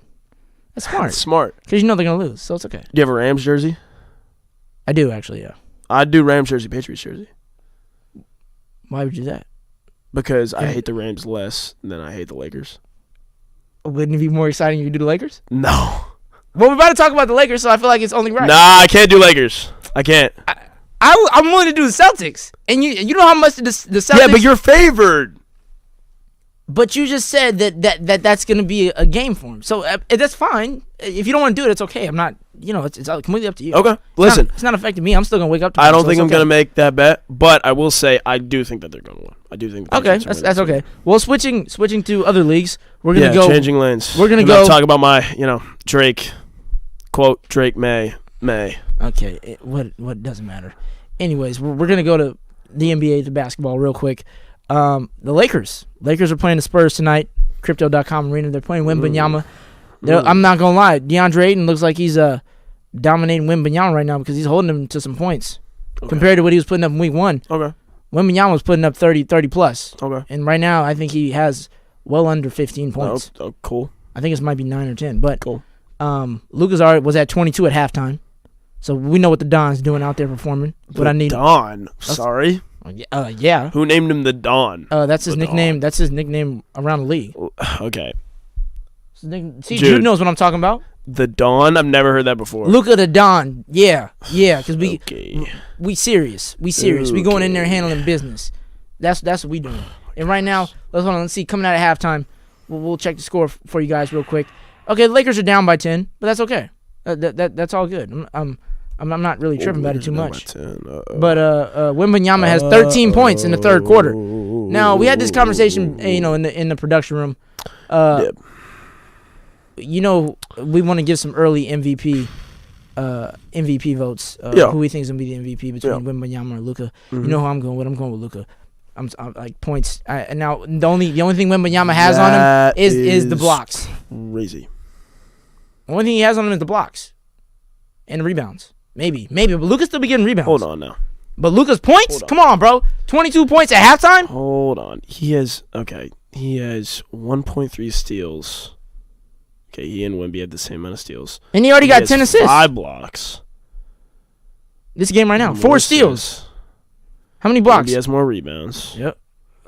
That's smart. Smart. Because you know they're going to lose, so it's okay. Do you have a Rams jersey? I do, actually, yeah. I'd do Rams jersey, Patriots jersey. Why would you do that? Because I hate the Rams less than I hate the Lakers. Wouldn't it be more exciting if you do the Lakers? No. Well, we're about to talk about the Lakers, so I feel like it's only right. Nah, I can't do Lakers. I can't. I'm willing to do the Celtics. And you know how much the Celtics... Yeah, but you're favored. But you just said that's going to be a game for him. So that's fine. If you don't want to do it, it's okay. I'm not, it's completely up to you. Okay. Listen. It's not affecting me. I'm still going to wake up to I don't think I'm going to make that bet, but I will say I do think that they're going to win. I do think okay, that's okay. Well, switching to other leagues, we're going to go changing lanes. We're going to go talk about my, Drake quote Drake May. Okay. What doesn't matter. Anyways, we're going to go to the NBA to basketball real quick. The Lakers are playing the Spurs tonight. Crypto.com arena. They're playing Wembanyama. I'm not gonna lie. DeAndre Ayton looks like he's dominating Wembanyama right now because he's holding him to some points compared to what he was putting up in week 1. Okay. Wembanyama was putting up 30 plus. Okay. And right now I think he has well under 15 points. Oh, cool. I think it might be 9 or 10. But cool. Lucas was at 22 at halftime, so we know what the Don's doing out there performing. Don. Sorry. Yeah. Who named him the Don? That's his nickname. Don. That's his nickname around the league. Okay. See, Jude knows what I'm talking about. The Don? I've never heard that before. Luka the Don. Yeah, because we serious. We serious. We going in there handling business. That's what we doing. And right now, let's see. Coming out at halftime, we'll check the score for you guys real quick. Okay, the Lakers are down by 10, but that's okay. That's all good. I'm not really tripping about it too much. But Wembanyama has 13 points in the third quarter. Now, we had this conversation, in the production room. We want to give some early MVP votes. Who we think is going to be the MVP between Wembanyama or Luka. Mm-hmm. You know who I'm going with? I'm going with Luka. I'm like points. Now, the only thing Wembanyama has on him is the blocks. Crazy. The only thing he has on him is the blocks and the rebounds. Maybe. But Luka's still be getting rebounds. Hold on now. But Luka's points? Come on, bro. 22 points at halftime? Hold on. He has 1.3 steals. Okay, he and Wemby had the same amount of steals. And he already got 10 assists. 5 blocks. This game right now. 4 steals. How many blocks? Wemby has more rebounds. Yep.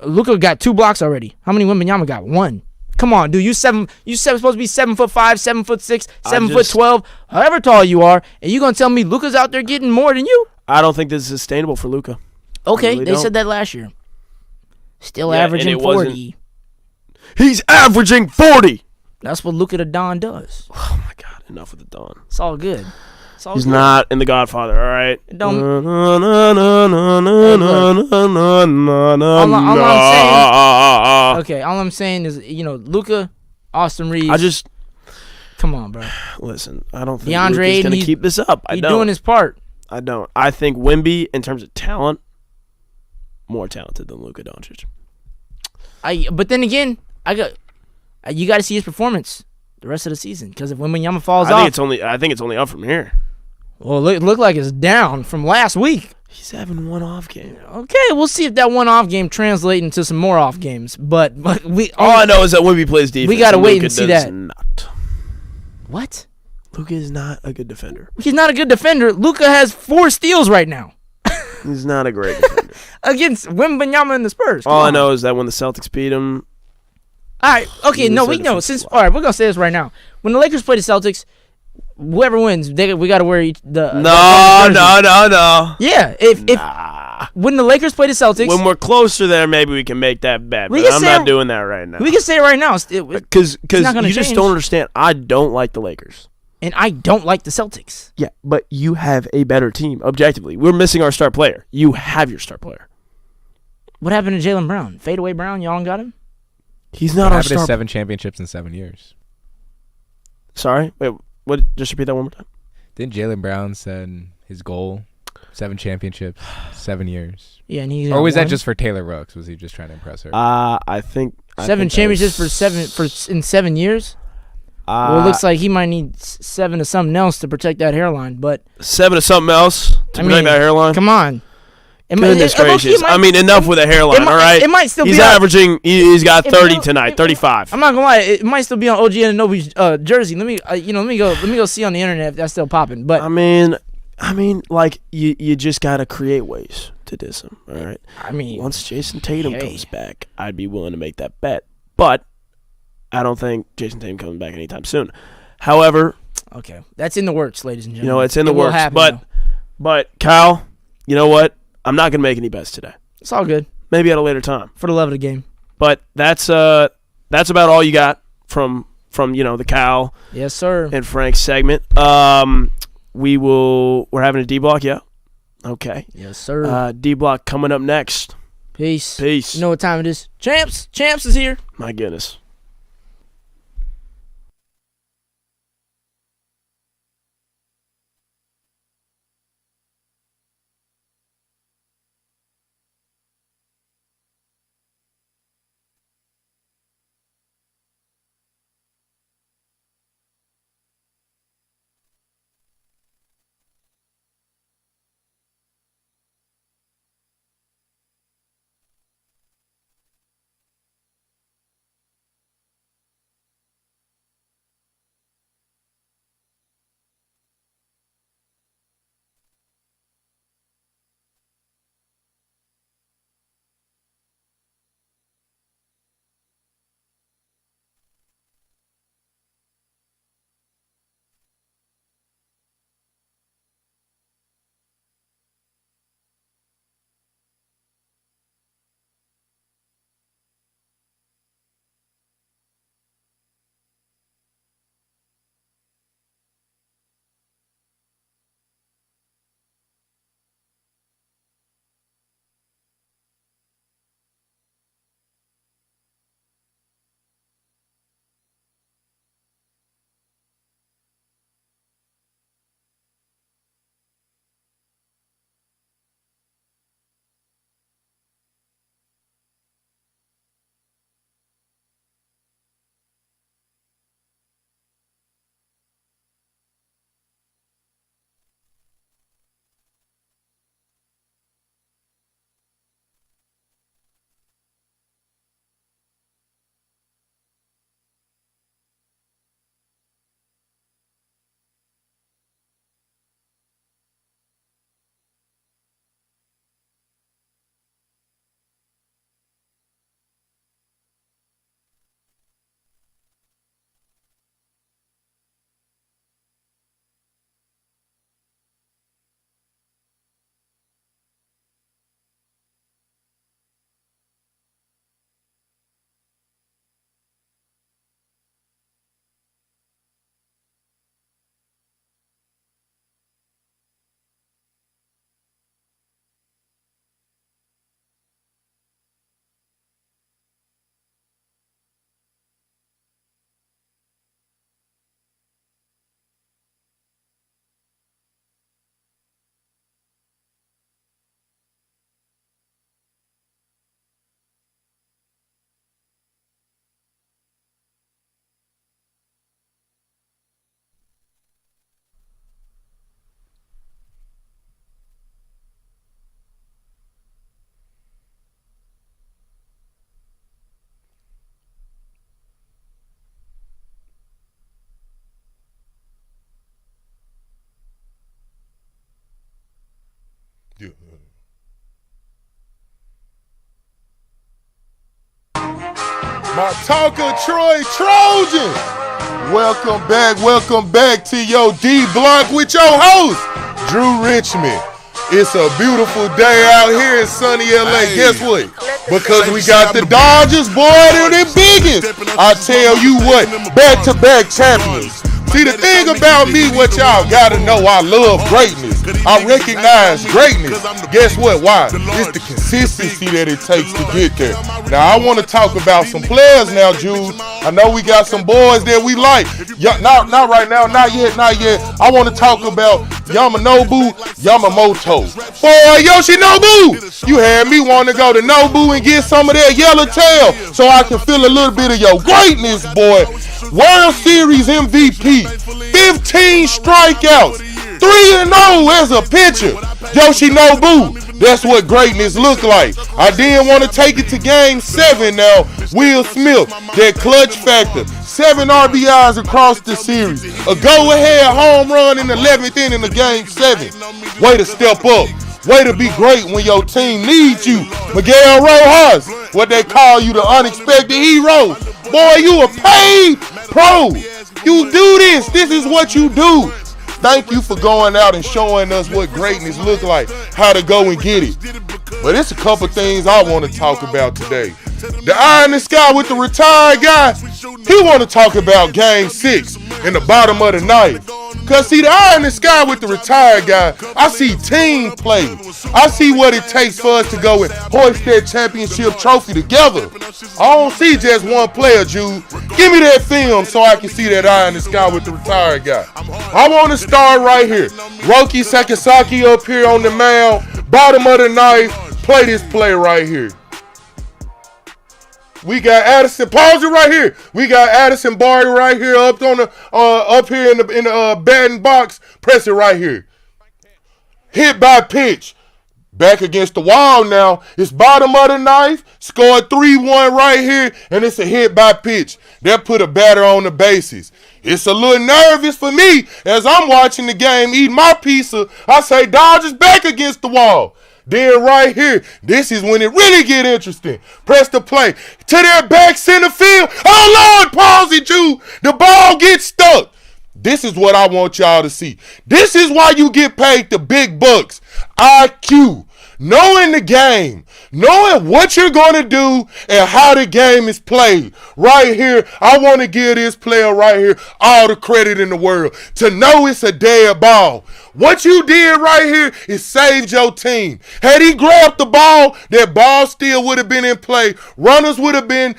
Luka got 2 blocks already. How many Wembanyama got? 1. Come on, dude. You supposed to be 7'5", 7'6", 7'12", however tall you are, and you gonna tell me Luka's out there getting more than you? I don't think this is sustainable for Luka. Okay, really they don't. said that last year. Still Yeah, averaging and it 40. He's averaging 40. That's what Luka the Don does. Oh my God! Enough with the Don. It's all good. He's not in The Godfather. All right. Don't. All All I'm saying is, Luka, Austin Reeves. Come on, bro. Listen. I don't think DeAndre Luka's Ayton, going to keep this up. He's doing his part. I don't. I think Wemby, in terms of talent, more talented than Luka Doncic. But then again, you got to see his performance the rest of the season, because if Wembanyama falls off, I think it's only up from here. Well, it looked like it's down from last week. He's having one off game. Okay, we'll see if that one off game translates into some more off games. But we all I know is that Wemby plays defense. We gotta wait Luka and see does that. Not. What? Luka is not a good defender. He's not a good defender. Luka has 4 steals right now. He's not a great defender. Against Wembanyama and the Spurs. All I know is that when the Celtics beat him. All right. Okay. No, we know. All right, we're gonna say this right now. When the Lakers play the Celtics, whoever wins, we gotta wear the. No. Yeah. When the Lakers play the Celtics, when we're closer there, maybe we can make that bet. But I'm not doing that right now. We can say it right now. Because you just don't understand. I don't like the Lakers. And I don't like the Celtics. Yeah, but you have a better team, objectively. We're missing our star player. You have your star player. What happened to Jaylen Brown? Fadeaway Brown, y'all got him? He's not our star. 7 championships in 7 years. Sorry? Wait, what? Just repeat that one more time. Didn't Jaylen Brown said his goal 7 championships, 7 years? Yeah, and he. Or was that just for Taylor Rooks? Was he just trying to impress her? I think 7 championships in 7 years. Well, it looks like he might need 7 of something else to protect that hairline, but 7 of something else to protect that hairline. Come on. Goodness gracious! Enough with a hairline. All right. It might still be. He's averaging. He's got 30 tonight. 35. I'm not gonna lie. It might still be on OG Anunoby's jersey. Let me go see on the internet if that's still popping. But I mean, like you just gotta create ways to diss him. All right. I mean, once Jason Tatum comes back, I'd be willing to make that bet. But I don't think Jason Tatum comes back anytime soon. However, okay, that's in the works, ladies and gentlemen. It's in the works. But Kyle, you know what? I'm not gonna make any bets today. It's all good. Maybe at a later time for the love of the game. But that's about all you got from the Cal. Yes, sir. And Frank's segment. We're having a D block. Yeah. Okay. Yes, sir. D block coming up next. Peace. You know what time it is? Champs is here. My goodness. My Talker Troy Trojans. Welcome back to your D Block with your host, Drew Richmond. It's a beautiful day out here in sunny LA. Hey. Guess what? Because we got the Dodgers, boy, they're the biggest. I tell you what, back-to-back champions. See, the thing about me, what y'all gotta know, I love greatness. I recognize greatness. Guess what? Why? It's the consistency that it takes to get there. Now, I want to talk about some players now, Jude. I know we got some boys that we like. Not right now, not yet. I want to talk about Yamamoto. Boy, Yoshinobu! You had me want to go to Nobu and get some of that yellowtail so I can feel a little bit of your greatness, boy. World Series MVP, 15 strikeouts, 3-0 as a pitcher. Yoshinobu, that's what greatness look like. I didn't want to take it to Game 7 now. Will Smith, that clutch factor, 7 RBIs across the series. A go-ahead home run in the 11th inning of Game 7. Way to step up. Way to be great when your team needs you. Miguel Rojas, what they call you, the unexpected hero. Boy, you a paid pro. You do this. This is what you do. Thank you for going out and showing us what greatness look like, how to go and get it. But it's a couple things I want to talk about today. The eye in the sky with the retired guy, he want to talk about Game 6 in the bottom of the ninth. Because, see, the eye in the sky with the retired guy, I see team play. I see what it takes for us to go and hoist that championship trophy together. I don't see just one player, Jude. Give me that film so I can see that eye in the sky with the retired guy. I want to start right here. Roki Sakasaki up here on the mound, bottom of the ninth. Play this play right here. We got Addison. Pause it right here. We got Addison Barty right here up on the up here in the batting box. Press it right here. Hit by pitch. Back against the wall now. It's bottom of the ninth. Scored 3-1 right here, and it's a hit by pitch. That put a batter on the bases. It's a little nervous for me as I'm watching the game, eating my pizza. I say Dodgers back against the wall. Then right here, this is when it really get interesting. Press the play to their back center field. Oh, Lord, pause it, Jude. The ball gets stuck. This is what I want y'all to see. This is why you get paid the big bucks. IQ. Knowing the game. Knowing what you're going to do and how the game is played. Right here, I want to give this player right here all the credit in the world. To know it's a dead ball. What you did right here is saved your team. Had he grabbed the ball, that ball still would have been in play. Runners would have been,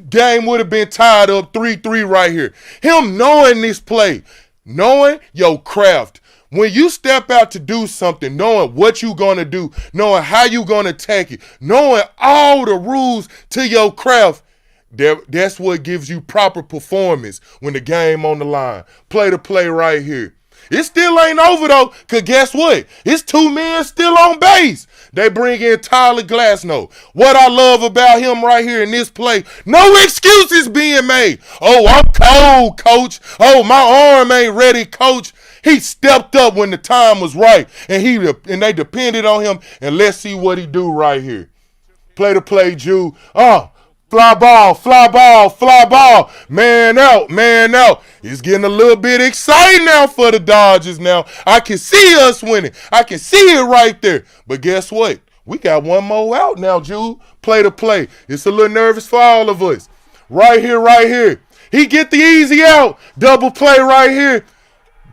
game would have been tied up 3-3 right here. Him knowing this play, knowing your craft. When you step out to do something, knowing what you're going to do, knowing how you're going to attack it, knowing all the rules to your craft, that's what gives you proper performance when the game on the line. Play the play right here. It still ain't over, though, because guess what? It's 2 men still on base. They bring in Tyler Glasnow. What I love about him right here in this play, no excuses being made. Oh, I'm cold, coach. Oh, my arm ain't ready, coach. He stepped up when the time was right, and they depended on him, and let's see what he do right here. Play the play, Jude. Oh, fly ball, fly ball, fly ball. Man out, man out. It's getting a little bit exciting now for the Dodgers now. I can see us winning. I can see it right there. But guess what? We got one more out now, Jude. Play the play. It's a little nervous for all of us. Right here, right here. He get the easy out. Double play right here.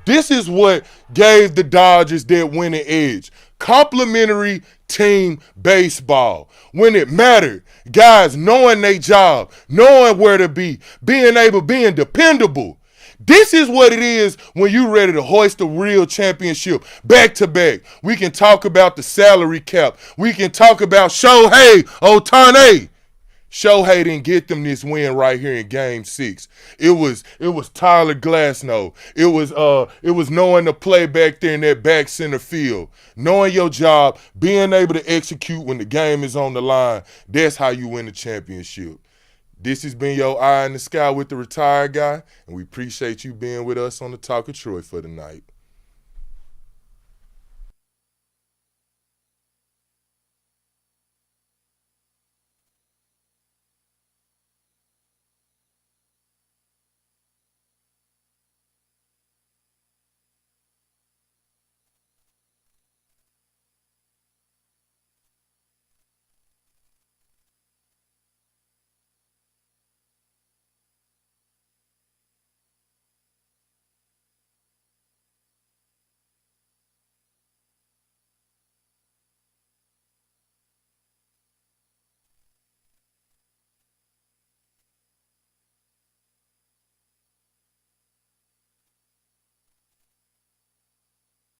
This is what gave the Dodgers that winning edge. Complementary team baseball. When it mattered, guys knowing their job, knowing where to be, being dependable. This is what it is when you're ready to hoist a real championship back to back. We can talk about the salary cap. We can talk about Shohei Ohtani. Shohei didn't get them this win right here in Game 6. It was Tyler Glasnow. It was knowing the play back there in that back center field. Knowing your job, being able to execute when the game is on the line. That's how you win the championship. This has been your Eye in the Sky with the Retired Guy, and we appreciate you being with us on the Talk of Troy for the night.